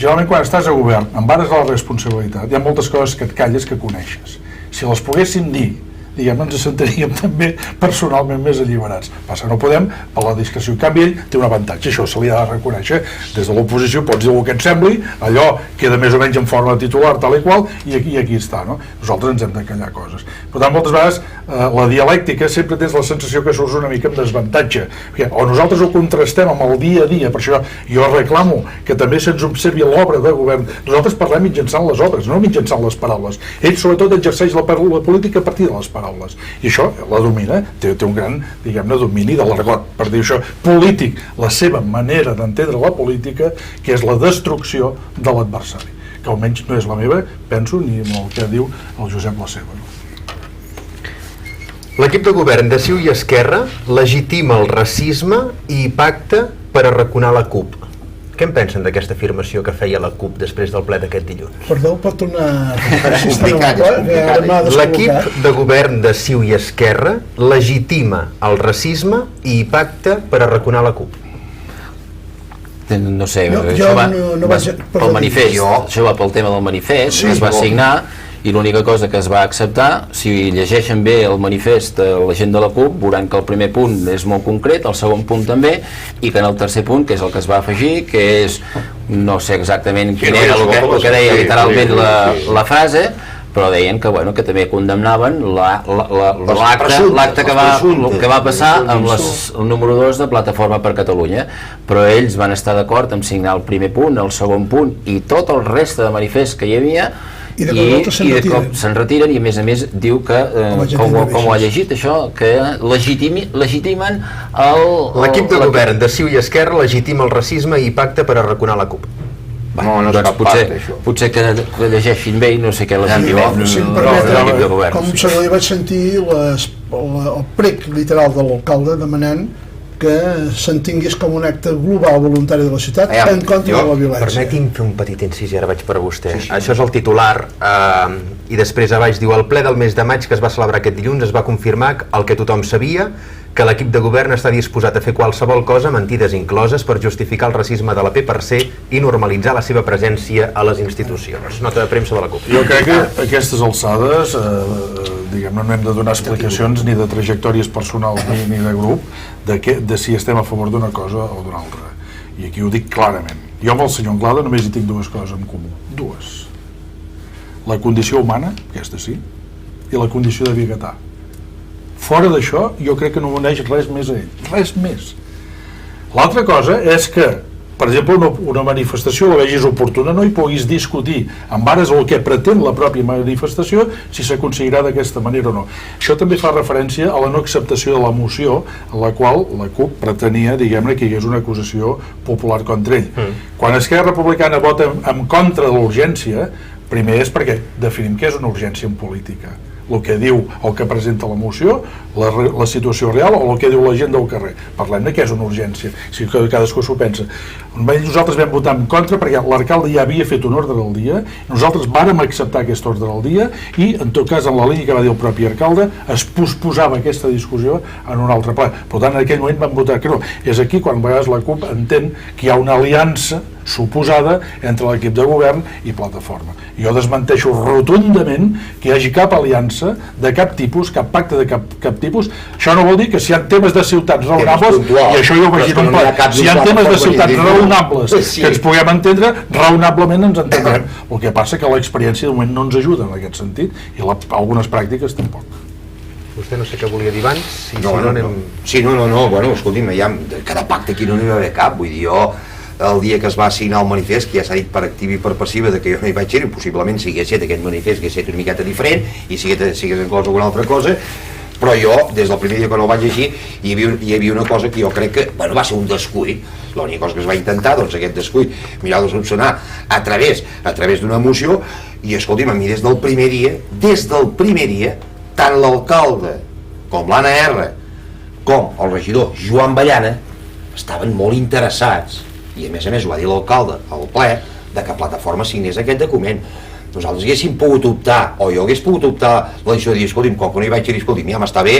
Generalment, quan estàs a govern, amb ares de la responsabilitat, hi ha moltes coses que et calles que coneixes. Si les poguéssim dir, diguem, ens sentiríem també personalment més alliberats. Passa, no podem per la discreció. En canvi, ell té un avantatge, això se li ha de reconèixer. Des de l'oposició pots dir el que et sembli, allò queda més o menys en forma titular, tal i qual, i aquí està, no? Nosaltres ens hem de callar coses. Per tant, moltes vegades, la dialèctica sempre tens la sensació que surts una mica amb desavantatge. O nosaltres ho contrastem amb el dia a dia, per això jo reclamo que també se'ns observi l'obra de govern. Nosaltres parlem mitjançant les obres, no mitjançant les paraules. Ell, sobretot, exerceix la política a partir de les paraules. I això la domina, té un gran, diguem-ne, domini de l'argot, per dir això, polític, la seva manera d'entendre la política, que és la destrucció de l'adversari, que almenys no és la meva, penso, ni el que diu el Josep la seva. L'equip de govern de CiU i Esquerra legitima el racisme i pacta per arraconar la CUP. Què en pensen d'aquesta afirmació que feia la CUP després del ple d'aquest dilluns? Perdó, pot tornar... L'equip de govern de CiU i Esquerra legitima el racisme i pacta per arraconar la CUP. No sé, això va pel manifest, això va pel tema del manifest, es va signar, i l'única cosa que es va acceptar, si llegeixen bé el manifest de la gent de la CUP, veuran que el primer punt és molt concret, el segon punt també, i que en el tercer punt, que és el que es va afegir, que és, no sé exactament quin era el que deia literalment la frase, però deien que, bueno, que també condemnaven l'acte que va passar amb el número 2 de Plataforma per Catalunya, però ells van estar d'acord en signar el primer punt, el segon punt i tot el reste de manifest que hi havia, i de cop se'n retiren, i a més diu que, com ho ha llegit això, que legitimen l'equip de govern de CiU i Esquerra legitima el racisme i pacta per arraconar la CUP. Potser que llegeixin bé i no sé què legitima l'equip de govern. Com jo vaig sentir el prec literal de l'alcalde demanant que s'entingués com un acte global voluntari de la ciutat en contra de la violència. Permeti'm fer un petit incís, ara vaig per vostè. Això és el titular, i després a baix diu: el ple del mes de maig que es va celebrar aquest dilluns es va confirmar el que tothom sabia, que l'equip de govern està disposat a fer qualsevol cosa, mentides incloses, per justificar el racisme de la PPC i normalitzar la seva presència a les institucions. Nota de premsa de la CUP. Jo crec que a aquestes alçades, diguem, no hem de donar explicacions ni de trajectòries personals ni de grup de si estem a favor d'una cosa o d'una altra. I aquí ho dic clarament. Jo amb el senyor Anglada només hi tinc dues coses en comú. Dues. La condició humana, aquesta sí, i la condició de biguetà. Fora d'això, jo crec que no uneix res més a ell. Res més. L'altra cosa és que, per exemple, una manifestació la vegis oportuna, no hi puguis discutir amb ares el que pretén la pròpia manifestació, si s'aconseguirà d'aquesta manera o no. Això també fa referència a la no acceptació de la moció en la qual la CUP pretenia, diguem-ne, que hi hagués una acusació popular contra ell. Quan Esquerra Republicana vota en contra de l'urgència, primer és perquè definim què és una urgència en política. El que diu, el que presenta la moció, la situació real, o el que diu la gent del carrer. Parlem de què és una urgència, si cadascú s'ho pensa. Nosaltres vam votar en contra perquè l'alcalde ja havia fet un ordre del dia, nosaltres vàrem acceptar aquest ordre del dia i, en tot cas, en la línia que va dir el propi alcalde, es posposava aquesta discussió en un altre ple. Per tant, en aquell moment vam votar que no. És aquí quan a vegades la CUP entén que hi ha una aliança suposada entre l'equip de govern i plataforma. Jo desmenteixo rotundament que hi hagi cap aliança de cap tipus, cap pacte de cap tipus. Això no vol dir que si hi ha temes de ciutats raonables, i això jo ho vaig dir un ple, si hi ha temes de ciutats raonables que ens puguem entendre, raonablement ens entendrem. El que passa que l'experiència de moment no ens ajuda en aquest sentit i algunes pràctiques tampoc. Vostè no sé què volia dir abans. Bueno, escolti'm, cada pacte aquí no n'hi va haver cap, vull dir, jo el dia que es va signar el manifest, que ja s'ha dit per activa i per passiva de que jo no hi vaig ser, possiblement si hagués estat aquest manifest que hagués estat una miqueta diferent i si hagués inclòs alguna altra cosa, però jo, des del primer dia que no el vaig llegir, hi havia una cosa que jo crec que, bueno, va ser un descuit. L'única cosa que es va intentar, doncs aquest descuit, mirar de solucionar a través d'una moció, i escolti'm, a mi des del primer dia, tant l'alcalde com l'Anna R, com el regidor Joan Ballana, estaven molt interessats, i a més ho va dir l'alcalde al ple, de que Plataforma signés aquest document. Nosaltres haguéssim pogut optar, o jo hagués pogut optar la decisió de dir, escolti'm, com que no hi vaig dir, escolti'm, ja m'està bé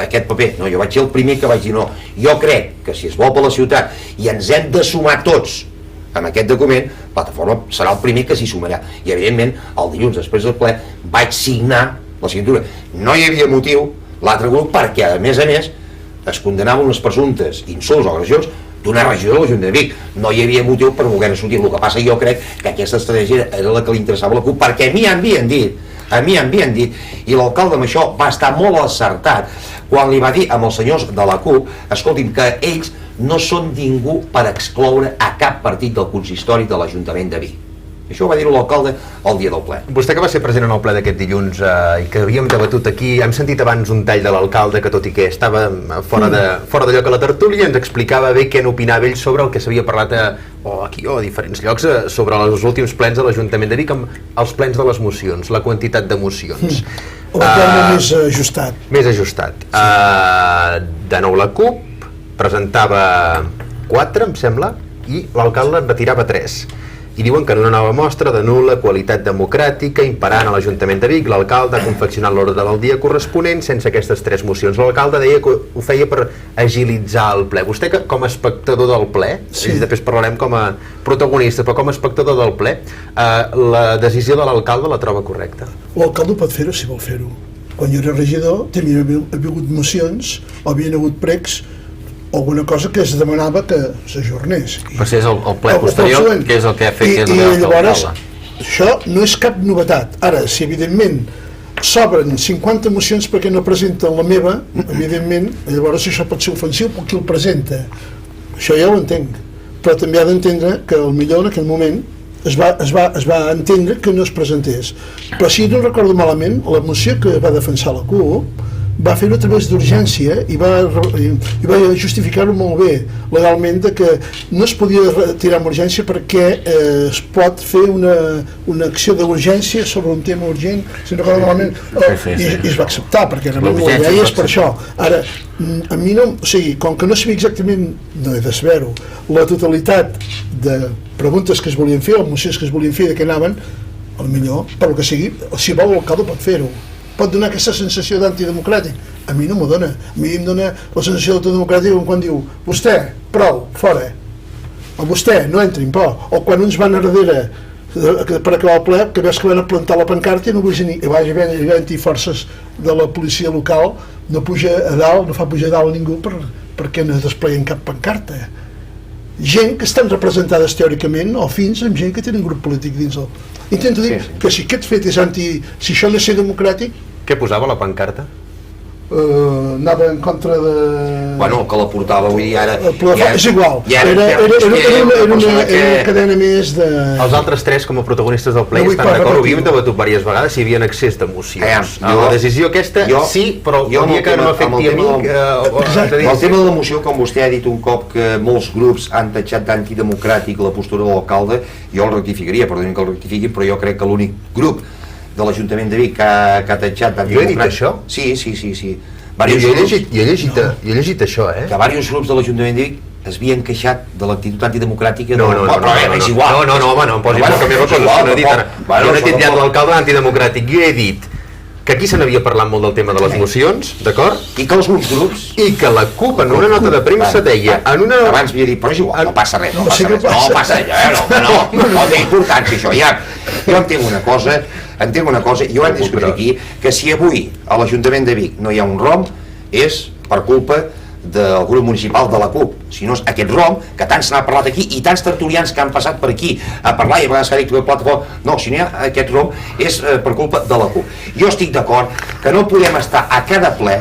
aquest paper. No, jo vaig ser el primer que vaig dir no. Jo crec que si es vol per la ciutat i ens hem de sumar tots amb aquest document, Plataforma serà el primer que s'hi sumarà. I evidentment, el dilluns després del ple, vaig signar la signatura. No hi havia motiu, l'altre grup, perquè a més es condenaven unes presumptes insults o agressions d'una regidora de l'Ajuntament de Vic. No hi havia motiu per voler sortir. El que passa, jo crec que aquesta estratègia era la que li interessava a la CUP, perquè a mi m'havien dit, i l'alcalde amb això va estar molt acertat quan li va dir amb els senyors de la CUP, escolti'm, que ells no són ningú per excloure a cap partit del consistori de l'Ajuntament de Vic. Això ho va dir l'alcalde el dia del ple. Vostè que va ser present en el ple d'aquest dilluns i que havíem debatut aquí, hem sentit abans un tall de l'alcalde que, tot i que estava fora de lloc a la tertúlia, ens explicava bé què n'opinava ell sobre el que s'havia parlat aquí o a diferents llocs sobre els últims plens de l'Ajuntament de Vic, amb els plens de les mocions, la quantitat de mocions. El terme més ajustat. Més ajustat. De nou la CUP presentava 4, em sembla, i l'alcalde en retirava 3. I diuen que en una nova mostra de nul·la qualitat democràtica imperant a l'Ajuntament de Vic, l'alcalde ha confeccionat l'ordre del dia corresponent sense aquestes 3 mocions. L'alcalde deia que ho feia per agilitzar el ple. Vostè, com a espectador del ple, i després parlarem com a protagonista, però com a espectador del ple, la decisió de l'alcalde la troba correcta? L'alcalde pot fer-ho si vol fer-ho. Quan jo era regidor, havien hagut mocions, o havien hagut pregs, o alguna cosa que es demanava que s'ajornés. Però si és el ple posterior, que és el que ha fet, que és el que llavors, això no és cap novetat. Ara, si evidentment s'obren 50 mocions perquè no presenten la meva, evidentment, llavors això pot ser ofensiu per qui el presenta. Això ja ho entenc. Però també ha d'entendre que potser en aquell moment es va entendre que no es presentés. Però si no recordo malament, la moció que va defensar la CUP va fer-ho a través d'urgència i va justificar-ho molt bé legalment de que no es podia retirar amb urgència perquè es pot fer una acció d'urgència sobre un tema urgent, si no recordo malament, i es va acceptar perquè realment la llei és per això. Ara, a mi no, o sigui, com que no sabia exactament, no he de saber-ho, la totalitat de preguntes que es volien fer, o mocions que es volien fer de què anaven, potser, per el que sigui, si vol l'alcalde pot fer-ho. Pot donar aquesta sensació d'antidemocràtic. A mi no m'ho dona. A mi em dona la sensació d'antidemocràtic quan diu vostè, prou, fora. O vostè, no entrin, por. O quan uns van a darrere per acabar el ple, que veus que van a plantar la pancarta i no vagi havent-hi forces de la policia local, no puja a dalt, no fa pujar a dalt ningú perquè no despleguen cap pancarta. gent que estan representades teòricament o fins amb gent que tenen grup polític dins el... Intento dir que si aquest fet és si això no és ser democràtic, Què posava la pancarta? anava en contra de... Bueno, que la portava, vull dir, ara... És igual, era una cadena més de... Els altres tres, com a protagonistes del ple, No vull estan pas d'acord, ho repetir-ho. havíem debatut diverses vegades, si hi havia excés d'emocions. Jo- La decisió aquesta, sí, però el dia que no m'afecti a mi... El tema de l'emoció, com vostè ha dit un cop que molts grups han tatxat d'antidemocràtic la postura de l'alcalde, jo el rectificaria, perdonin que el rectifiquin, però jo crec que l'únic grup de l'Ajuntament de Vic que ha tatxat d'antidemocràtic... Jo he dit això? Sí. Jo he llegit això, Que diversos grups de l'Ajuntament de Vic es havien queixat de l'actitud antidemocràtica No, és igual. home, no em posis Bueno, que m'he és igual, no he dit ara. bueno, Jo no he això titllat tampoc- l'alcalde antidemocràtic, jo he dit que aquí se n'havia parlat molt del tema de les emocions, d'acord? I que els grups... I que la CUP en una nota de premsa deia... Abans havia dit, però és igual, no passa res, no passa res, no passa res, no té importància això, ja. Jo entenc una cosa, i ho hem discutit aquí, que si avui a l'Ajuntament de Vic no hi ha un ROM, és per culpa del grup municipal de la CUP. Si no és aquest ROM, que tant se n'ha parlat aquí, i tants tertulians que han passat per aquí a parlar, i a vegades s'ha dit que plataforma... No, si no hi ha aquest ROM, és per culpa de la CUP. Jo estic d'acord que no podem estar a cada ple,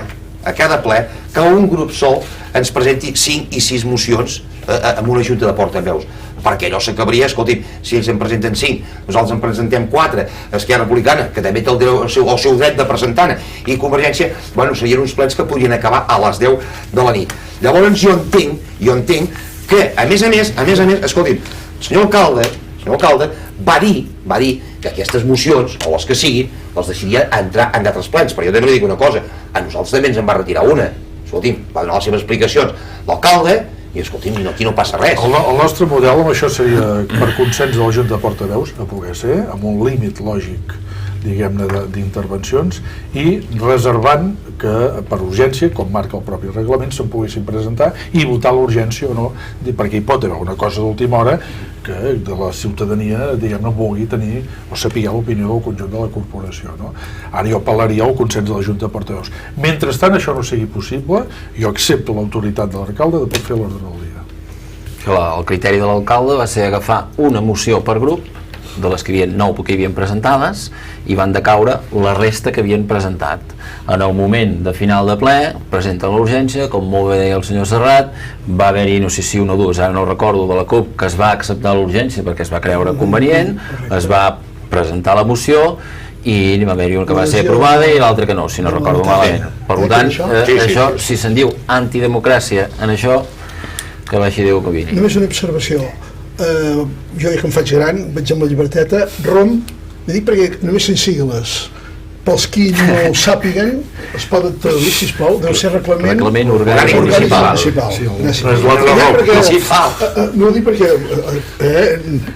que un grup sol ens presenti 5 i 6 mocions amb una junta de portaveus, perquè allò s'acabaria, escolti'm, si ells en presenten 5, nosaltres en presentem 4, Esquerra Republicana, que també té el seu dret de presentar-ne, i Convergència, bueno, serien uns plens que podrien acabar a les 10 de la nit. Llavors jo entenc que, a més a més, escolti'm, el senyor alcalde va dir que aquestes mocions, o les que siguin, les deixaria entrar en d'altres plens, però jo també li dic una cosa, a nosaltres també ens en va retirar una, escolti'm, va donar les seves explicacions l'alcalde, i escolti'm, aquí no passa res. El nostre model amb això seria per consens de la Junta de Portaveus, a poder ser, amb un límit lògic, diguem-ne, d'intervencions, i reservant que per urgència, com marca el propi reglament, se'n poguessin presentar i votar l'urgència o no, perquè hi pot haver una cosa d'última hora que de la ciutadania, diguem-ne, vulgui tenir o saber l'opinió del conjunt de la corporació, no? Ara jo apel·laria al consens de la Junta de Portaveus. Mentrestant això no sigui possible, jo accepto l'autoritat de l'alcalde de pot fer l'ordre del dia. El criteri de l'alcalde va ser agafar una moció per grup, de les que hi havia 9 que hi havien presentades, i van decaure la resta que havien presentat. En el moment de final de ple, presenten l'urgència, com molt bé deia el senyor Serrat, va haver-hi, no sé si un o dos, ara no recordo, de la CUP, que es va acceptar l'urgència perquè es va creure convenient, es va presentar la moció, i va haver-hi una que va ser aprovada i l'altra que no, si no recordo malament. Per tant, això, si se'n diu antidemocràcia en això, que baixi Déu que vini. Només una observació. Jo que em faig gran, vaig amb la lliberteta, ROM, dic perquè només són sigles. Pels qui no ho sàpiguen, es poden traduir, sisplau, deu ser reglament orgànic municipal. No ho dic perquè,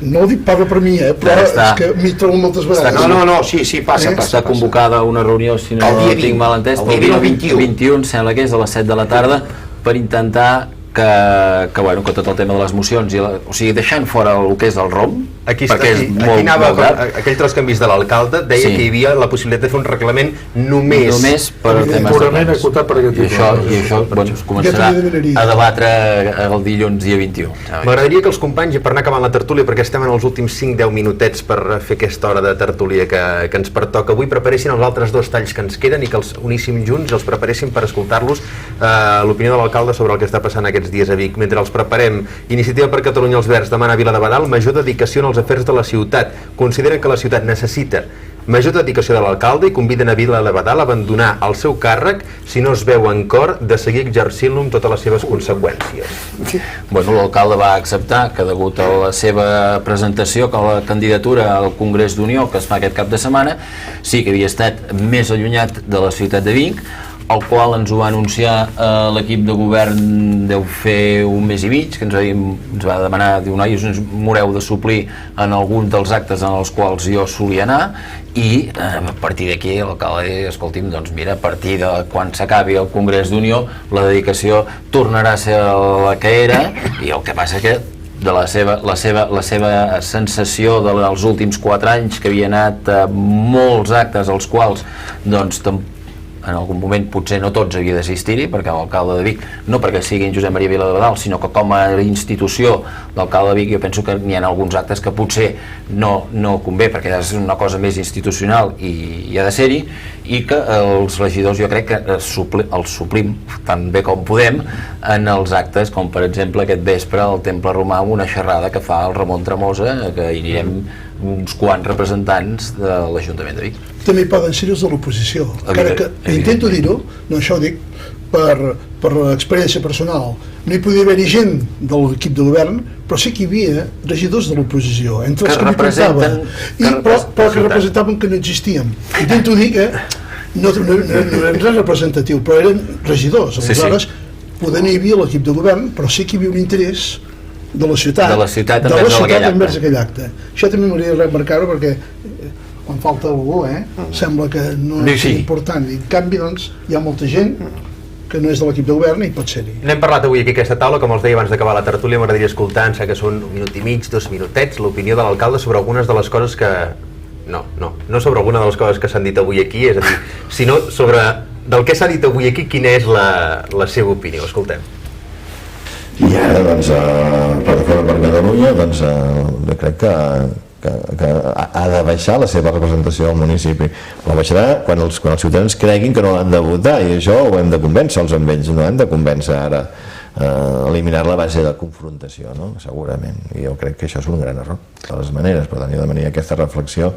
no ho dic parla per mi, però és que m'hi trobo moltes vegades. No, sí, passa. Està convocada una reunió, si no tinc mal entès, pel dia 21, sembla que és a les 7 de la tarda, per intentar que tot el tema de les mocions, o sigui, deixant fora el que és el ROM, aquí molt anava grat. aquell tros que hem vist de l'alcalde, deia que hi havia la possibilitat de fer un reglament només per temes purament acotat per aquest tipus. I això es començarà a debatre el dilluns dia 21. M'agradaria que els companys, per anar acabant la tertúlia, perquè estem en els últims 5-10 minutets per fer aquesta hora de tertúlia que ens pertoca avui, preparessin els altres dos talls que ens queden i que els uníssim junts i els preparessin per escoltar-los l'opinió de l'alcalde sobre el que està passant aquests dies a Vic. Mentre els preparem, Iniciativa per Catalunya els Verds demana a Viladebadal major dedicació en els afers de la ciutat. Consideren que la ciutat necessita major dedicació de l'alcalde i conviden a Viladebadal a abandonar el seu càrrec si no es veu en cor de seguir exercint-lo amb totes les seves conseqüències. Bueno, l'alcalde va acceptar que degut a la seva presentació, que la candidatura al Congrés d'Unió que es fa aquest cap de setmana, sí que havia estat més allunyat de la ciutat de Vic, el qual ens ho va anunciar l'equip de govern deu fer un mes i mig, que ens va demanar, diu, nois, ens m'haureu de suplir en alguns dels actes en els quals jo solia anar, i a partir d'aquí l'alcalde, escolti'm, doncs mira, a partir de quan s'acabi el Congrés d'Unió la dedicació tornarà a ser la que era, i el que passa que de la seva sensació dels últims 4 anys, que havia anat a molts actes als quals doncs en algun moment potser no tots havia d'assistir-hi, perquè l'alcalde de Vic, no perquè sigui en Josep Maria Viladebadal, sinó que com a institució d'alcalde de Vic jo penso que n'hi ha alguns actes que potser no convé, perquè és una cosa més institucional i ha de ser-hi, i que els regidors jo crec que els suplim tan bé com podem en els actes, com per exemple aquest vespre al Temple Romà amb una xerrada que fa el Ramon Tremosa, que hi anirem uns quants representants de l'Ajuntament de Vic. També poden ser els de l'oposició, encara que intento dir-ho, no, això ho dic per experiència personal, no hi podia haver-hi gent de l'equip de govern, però sí que hi havia regidors de l'oposició, entre els que m'hi portava, però que representaven que no existien. Intento dir que no eren res representatiu, però eren regidors, aleshores poder no hi havia l'equip de govern, però sí que hi havia un interès de la ciutat envers aquell acte. Això també m'hauria de remarcar-ho perquè quan falta algú, sembla que no és important, i en canvi doncs hi ha molta gent que no és de l'equip de govern i pot ser-hi. N'hem parlat avui aquí a aquesta taula, com els deia abans d'acabar la tertúlia, m'agradaria escoltar, em sembla que són 1 minut i mig, 2 minutets, l'opinió de l'alcalde sobre algunes de les coses que... No sobre alguna de les coses que s'han dit avui aquí, és a dir, sinó sobre del que s'ha dit avui aquí, quina és la seva opinió. Escoltem. I ara, doncs, Plataforma per Catalunya, doncs, jo crec que ha de baixar la seva representació al municipi. La baixarà quan els ciutadans creguin que no l'han de votar, i això ho hem de convèncer-los amb ells, no hem de convèncer ara eliminar la base de confrontació, no? Segurament, i jo crec que això és un gran error de totes maneres. Per tant, jo demanaria aquesta reflexió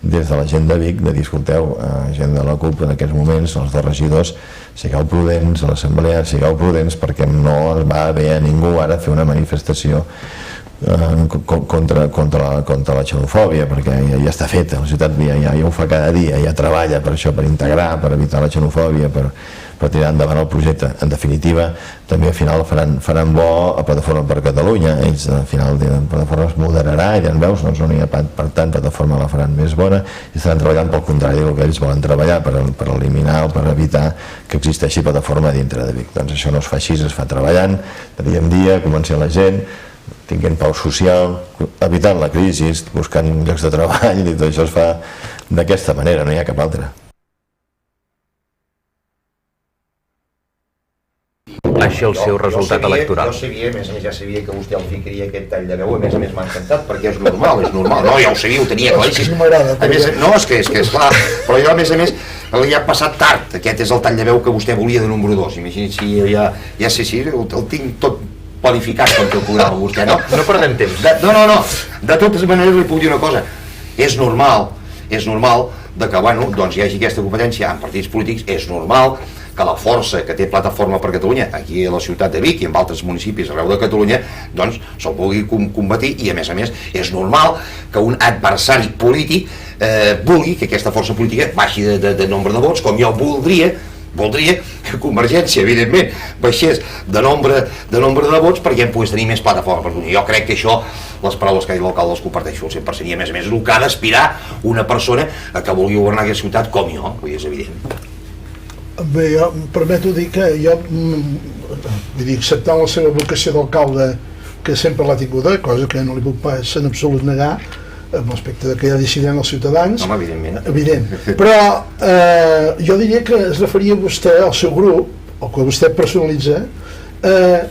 des de la gent de Vic, de dir, escolteu, gent de la CUP en aquests moments, els dos regidors, sigueu prudents a l'assemblea, sigueu prudents, perquè no va haver a ningú ara fer una manifestació contra la xenofòbia, perquè ja està feta, la ciutat ja ho fa cada dia, ja treballa per això, per integrar, per evitar la xenofòbia, per tirar endavant el projecte. En definitiva, també al final faran bo a Plataforma per Catalunya, ells al final diran, Plataforma es moderarà i diran, veus, doncs no n'hi ha, per tant Plataforma la faran més bona, i estaran treballant pel contrari del que ells volen treballar, per eliminar o per evitar que existeixi Plataforma dintre de Vic. Doncs això no es fa així, es fa treballant de dia en dia, convencent la gent, tinguent pau social, evitant la crisi, buscant llocs de treball, i tot això es fa d'aquesta manera, no hi ha cap altra. Així el seu resultat electoral. Jo sabia, a més ja sabia que vostè el ficaria aquest tall de veu, a més m'ha encantat, perquè és normal. No, ja ho sabia, ho tenia claríssim. No, és que és clar, però jo a més ja ha passat tard, aquest és el tall de veu que vostè volia de número 2, imagina't si ja sé si el tinc tot planificat com el programa vostè, no? No perdem temps. No, de totes maneres li puc dir una cosa, és normal de que, doncs hi hagi aquesta competència en partits polítics, és normal que la força que té Plataforma per Catalunya aquí a la ciutat de Vic i en altres municipis arreu de Catalunya doncs se'l vulgui combatir, i a més és normal que un adversari polític vulgui que aquesta força política baixi de nombre de vots, com jo voldria que Convergència, evidentment, baixés de nombre de vots perquè em pogués tenir més Plataforma per Catalunya. Jo crec que això, les paraules que ha dit l'alcalde, les comparteixo al 100%, i a més és el que ha d'aspirar una persona que vulgui governar aquesta ciutat com jo, és evident. Bé, jo em permeto dir que jo, acceptant la seva vocació d'alcalde, que sempre l'ha tinguda, cosa que no li puc pas en absolut negar, amb l'aspecte de que ja decidiran els ciutadans. Home, evidentment. Evident. Però jo diria que es referia vostè al seu grup, o que vostè personalitza,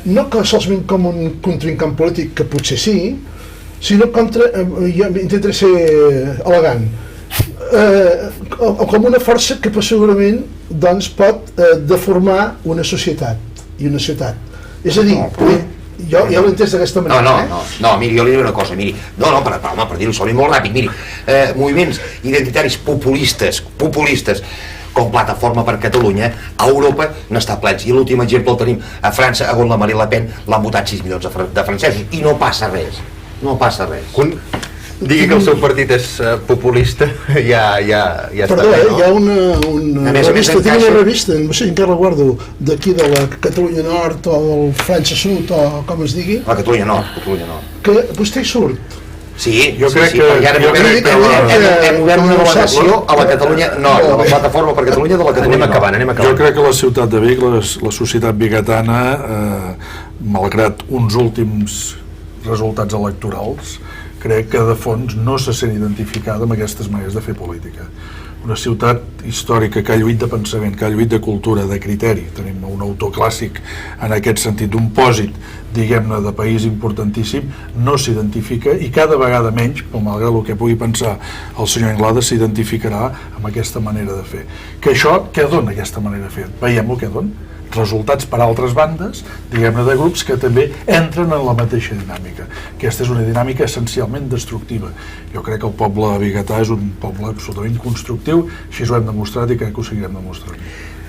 no que solament com un contrincant polític, que potser sí, sinó jo intentaré ser elegant, com una força que segurament doncs, pot deformar una societat i una ciutat. És a dir, jo l'he entès d'aquesta manera. No, miri, jo li diré una cosa, miri, per dir-ho sols molt ràpid, miri, moviments identitaris populistes, com Plataforma per Catalunya, a Europa n'està plens, i l'últim exemple el tenim a França, on la Marine Le Pen l'han votat 6 milions de francesos, i no passa res. Digui que el seu partit és populista, ja està Perdó, bé, no? hi ha una revista, tinc una revista, no sé encara la guardo, d'aquí de la Catalunya Nord o del França Sud, o com es digui. La Catalunya Nord. Que vostè hi surt. Sí, jo crec que hem obert una delegació a la Catalunya Nord, a la Plataforma per Catalunya de la Catalunya Nord. Anem acabant. Jo crec que la ciutat de Vic, la societat biguetana, malgrat uns últims resultats electorals, crec que de fons no se sent identificada amb aquestes maneres de fer política. Una ciutat històrica que ha lluit de pensament, que ha lluit de cultura, de criteri. Tenim un autor clàssic en aquest sentit, un pòsit, diguem-ne, de país importantíssim, no s'identifica i cada vegada menys, malgrat el que pugui pensar el senyor Anglada, s'identificarà amb aquesta manera de fer. Que això, què dona aquesta manera de fer? Veiem el que dona. Resultats per altres bandes, diguem-ne, de grups que també entren en la mateixa dinàmica. Aquesta és una dinàmica essencialment destructiva. Jo crec que el poble biguetà és un poble absolutament constructiu, així ho hem demostrat i crec que ho seguirem demostrant.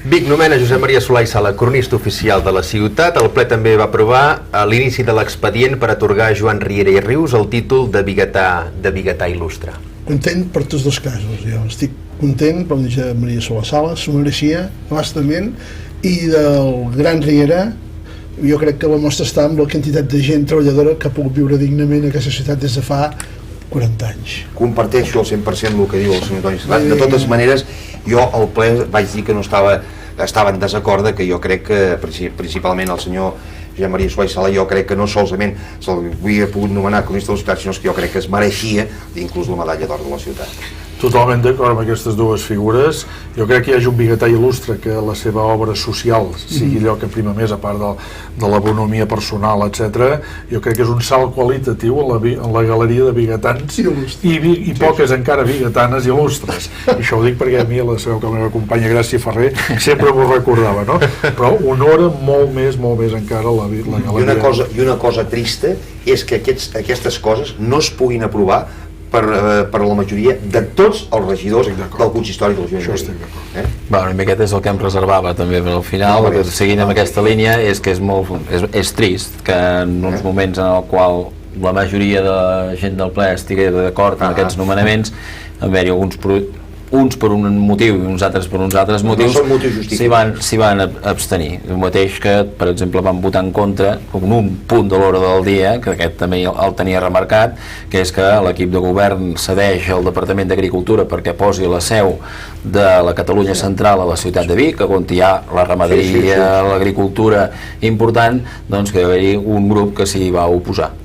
Vic nomena Josep Maria Solà i Sala cronista oficial de la ciutat. El ple també va aprovar a l'inici de l'expedient per atorgar a Joan Riera i Rius el títol de biguetà il·lustre. Content per tots dos casos. Jo estic content per Josep Maria Solà Sala, s'ho mereixia bastament, i del Gran Riera jo crec que la mostra està amb la quantitat de gent treballadora que ha pogut viure dignament en aquesta ciutat des de fa 40 anys. Comparteixo al 100% el que diu el senyor Toni Serrat. De totes maneres, jo al ple vaig dir que no estava en desacord, que jo crec que principalment el senyor Josep Maria Solà i Sala, jo crec que no solament se'l havia pogut nomenar cronista de la ciutat, sinó que jo crec que es mereixia inclús la medalla d'or de la ciutat. Totalment d'acord amb aquestes dues figures. Jo crec que hi hagi un biguetà il·lustre que la seva obra social sigui allò que prima més, a part de la bonomia personal, etc. Jo crec que és un salt qualitatiu en la galeria de biguetans i poques encara biguetanes il·lustres. I això ho dic perquè a mi, la meva companya Gràcia Ferrer sempre m'ho recordava, no? Però honora molt més encara la galeria. I una cosa trista és que aquestes coses no es puguin aprovar per la majoria de tots els regidors del consistori de l'Ajuntament. Bueno, i aquest és el que em reservava també per al final, seguint amb aquesta línia, és que és trist que en uns moments en el qual la majoria de la gent del ple estigui d'acord amb aquests nomenaments, haver-hi uns per un motiu i uns altres per uns altres motius, s'hi van abstenir. El mateix que, per exemple, van votar en contra com un punt de l'hora del dia, que aquest també el tenia remarcat, que és que l'equip de govern cedeix al Departament d'Agricultura perquè posi la seu de la Catalunya Central a la ciutat de Vic, on hi ha la ramaderia, l'agricultura important, doncs que hi va haver un grup que s'hi va oposar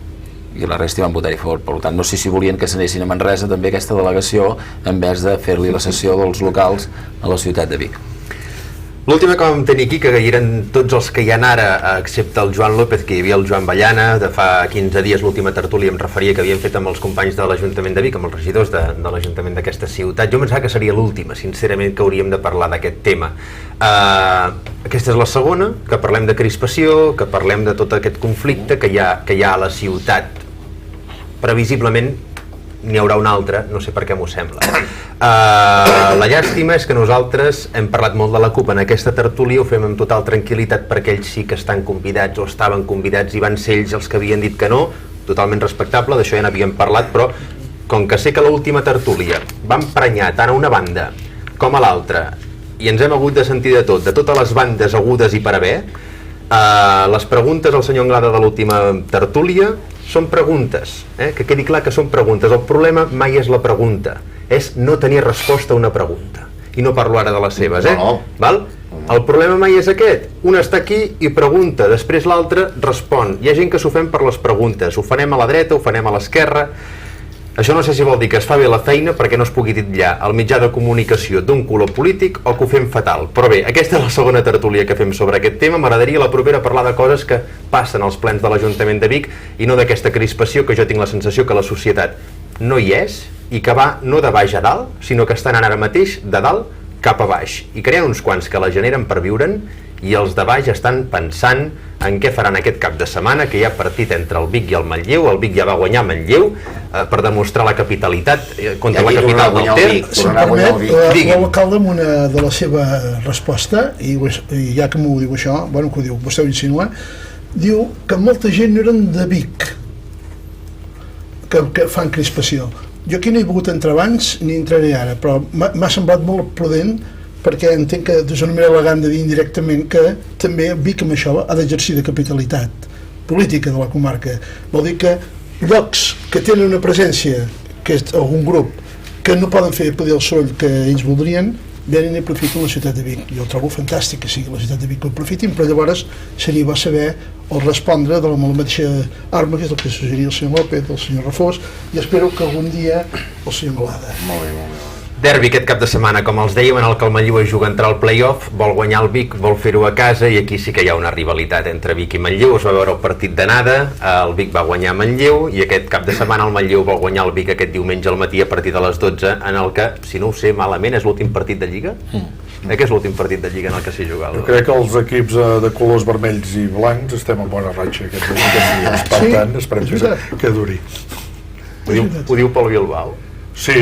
i la resta hi van votar-hi a favor. Per tant, no sé si volien que s'anessin a Manresa també aquesta delegació en vez de fer-li la sessió dels locals a la ciutat de Vic. L'última que vam tenir aquí, que eren tots els que hi ha ara, excepte el Joan López, que hi havia el Joan Ballana, de fa 15 dies l'última tertúlia em referia que havien fet amb els companys de l'Ajuntament de Vic, amb els regidors de l'Ajuntament d'aquesta ciutat. Jo pensava que seria l'última, sincerament, que hauríem de parlar d'aquest tema. Aquesta és la segona, que parlem de crispació, que parlem de tot aquest conflicte que hi ha a la ciutat. Previsiblement n'hi haurà una altra, no sé per què m'ho sembla. La llàstima és que nosaltres hem parlat molt de la CUP en aquesta tertúlia, ho fem amb total tranquil·litat perquè ells sí que estan convidats o estaven convidats i van ser ells els que havien dit que no, totalment respectable, d'això ja n'havíem parlat, però com que sé que l'última tertúlia va emprenyar tant a una banda com a l'altra i ens hem hagut de sentir de tot, de totes les bandes agudes i per haver, les preguntes al senyor Anglada de l'última tertúlia són preguntes, que quedi clar que són preguntes. El problema mai és la pregunta, és no tenir resposta a una pregunta. I no parlo ara de les seves, Val? El problema mai és aquest. Un està aquí i pregunta, després l'altre respon. Hi ha gent que s'ofèn per les preguntes, ho farem a la dreta, ho farem a l'esquerra. Això no sé si vol dir que es fa bé la feina perquè no es pugui titllar el mitjà de comunicació d'un color polític o que ho fem fatal. Però bé, aquesta és la segona tertúlia que fem sobre aquest tema. M'agradaria la propera parlar de coses que passen als plens de l'Ajuntament de Vic i no d'aquesta crispació que jo tinc la sensació que la societat no hi és i que va no de baix a dalt, sinó que estan ara mateix de dalt cap a baix. I que n'hi ha uns quants que la generen per viure'n i els de baix estan pensant en què faran aquest cap de setmana, que hi ha partit entre el Vic i el Manlleu. El Vic ja va guanyar Manlleu per demostrar la capitalitat contra la capital del Ter. Si em permet, l'alcalde amb una de la seva resposta, i ja que m'ho diu això, bueno, que ho diu, vostè ho insinua, diu que molta gent no eren de Vic que fan crispació. Jo aquí no he pogut entrar abans ni entraré ara, però m'ha semblat molt prudent perquè entenc que és una manera elegant de dir indirectament que també Vic amb això ha d'exercir de capitalitat política de la comarca. Vol dir que llocs que tenen una presència, que és algun grup, que no poden fer poder el soroll que ells voldrien, venen i aprofiten la ciutat de Vic. Jo trobo fantàstic que sigui la ciutat de Vic que ho aprofitin, però llavors seria bo saber o respondre de la mateixa arma, que és el que suggeria el senyor López, el senyor Rafós, i espero que algun dia el senyor Anglada. Molt bé, molt bé. Derbi aquest cap de setmana, com els dèiem, en el que el Manlleu es juga a entrar al play-off, vol guanyar el Vic, vol fer-ho a casa, i aquí sí que hi ha una rivalitat entre Vic i Manlleu. Es va veure el partit d'anada, el Vic va guanyar Manlleu, i aquest cap de setmana el Manlleu vol guanyar el Vic aquest diumenge al matí a partir de les 12, en el que, si no ho sé malament, és l'últim partit de Lliga? Que és l'últim partit de Lliga en el que s'hi juga. Jo crec que els equips de colors vermells i blancs estem en bona ratxa aquests dies, per tant esperem que duri. Ho diu pel Bilbao. Sí,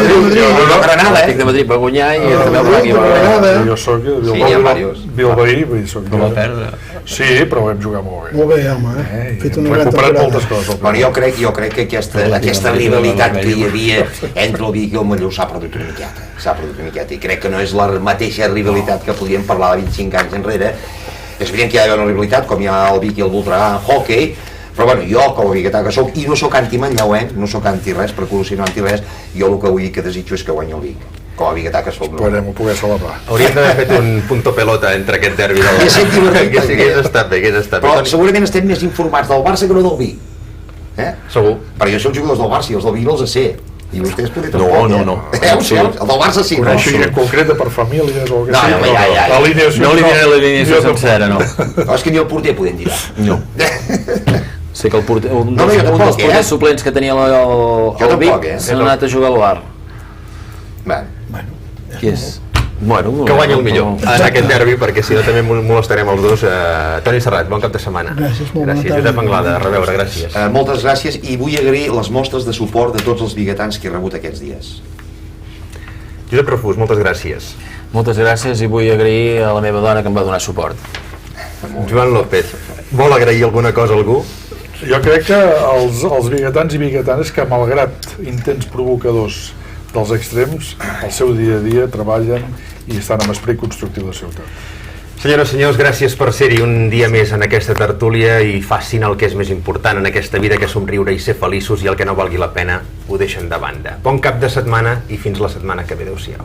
L'Atlètic de Madrid va guanyar i també el Blanc hi va guanyar. jo soc bilbaí, vull dir, soc No va perdre. Sí, però ho vam jugar molt bé. Molt bé, home, Hem fet una gran recuperat moltes temporada. coses. Bueno, jo crec que aquesta rivalitat que hi havia entre el Vic i el Manlleu s'ha perdut una miqueta, i crec que no és la mateixa rivalitat que podíem parlar de 25 anys enrere. És evident que hi ha d'haver una rivalitat, com hi ha el Vic i el Voltregà en hockey, però bueno, jo com a biguetà que soc, i no soc anti-Manlleu, no soc anti-res, precaució anti-res, jo el que vull que desitjo és que guanyi el Vic, com a biguetà que soc. Esperem-ho poder celebrar. Hauríem d'haver fet un punto pelota entre aquest derbi del Hauria estat divertit, Hagués estat bé, hagués estat bé. Però segurament estem més informats del Barça que no del Vic. Segur. Perquè jo soc jugadors del Barça i els del Vic no els sé. I vostès poder No, tampoc, no, no. El del Barça sí, no? Una gent concreta per famílies o el que No, sigui. no, ja. L'alineació No li diré l'alineació sencera, no. No, és que ni el porter podem tirar. No. Sé que el porter, un No, jo dels tampoc, porters suplents que tenia Jo el tampoc, Vic s'ha anat a jugar al bar. Bueno, Qui és? Bueno, Que guanyi el millor en aquest derbi, perquè si no també molestarem els dos. Toni Serrat, bon cap de setmana. Gràcies, molt bona Gràcies, tarda. Josep Anglada, a reveure, gràcies. moltes gràcies i vull agrair les mostres de suport de tots els biguetans que he rebut aquests dies. Josep Rafús, moltes gràcies. Moltes gràcies i vull agrair a la meva dona que em va donar suport. Joan López, vol agrair alguna cosa a algú? Jo crec que els biguetans i biguetanes que malgrat intents provocadors dels extrems, al seu dia a dia treballen i estan amb esperit constructiu de ciutat. Senyores i senyors, gràcies per ser-hi un dia més en aquesta tertúlia i facin el que és més important en aquesta vida, que és somriure i ser feliços, i el que no valgui la pena ho deixen de banda. Bon cap de setmana i fins la setmana que ve. Adéu-siau.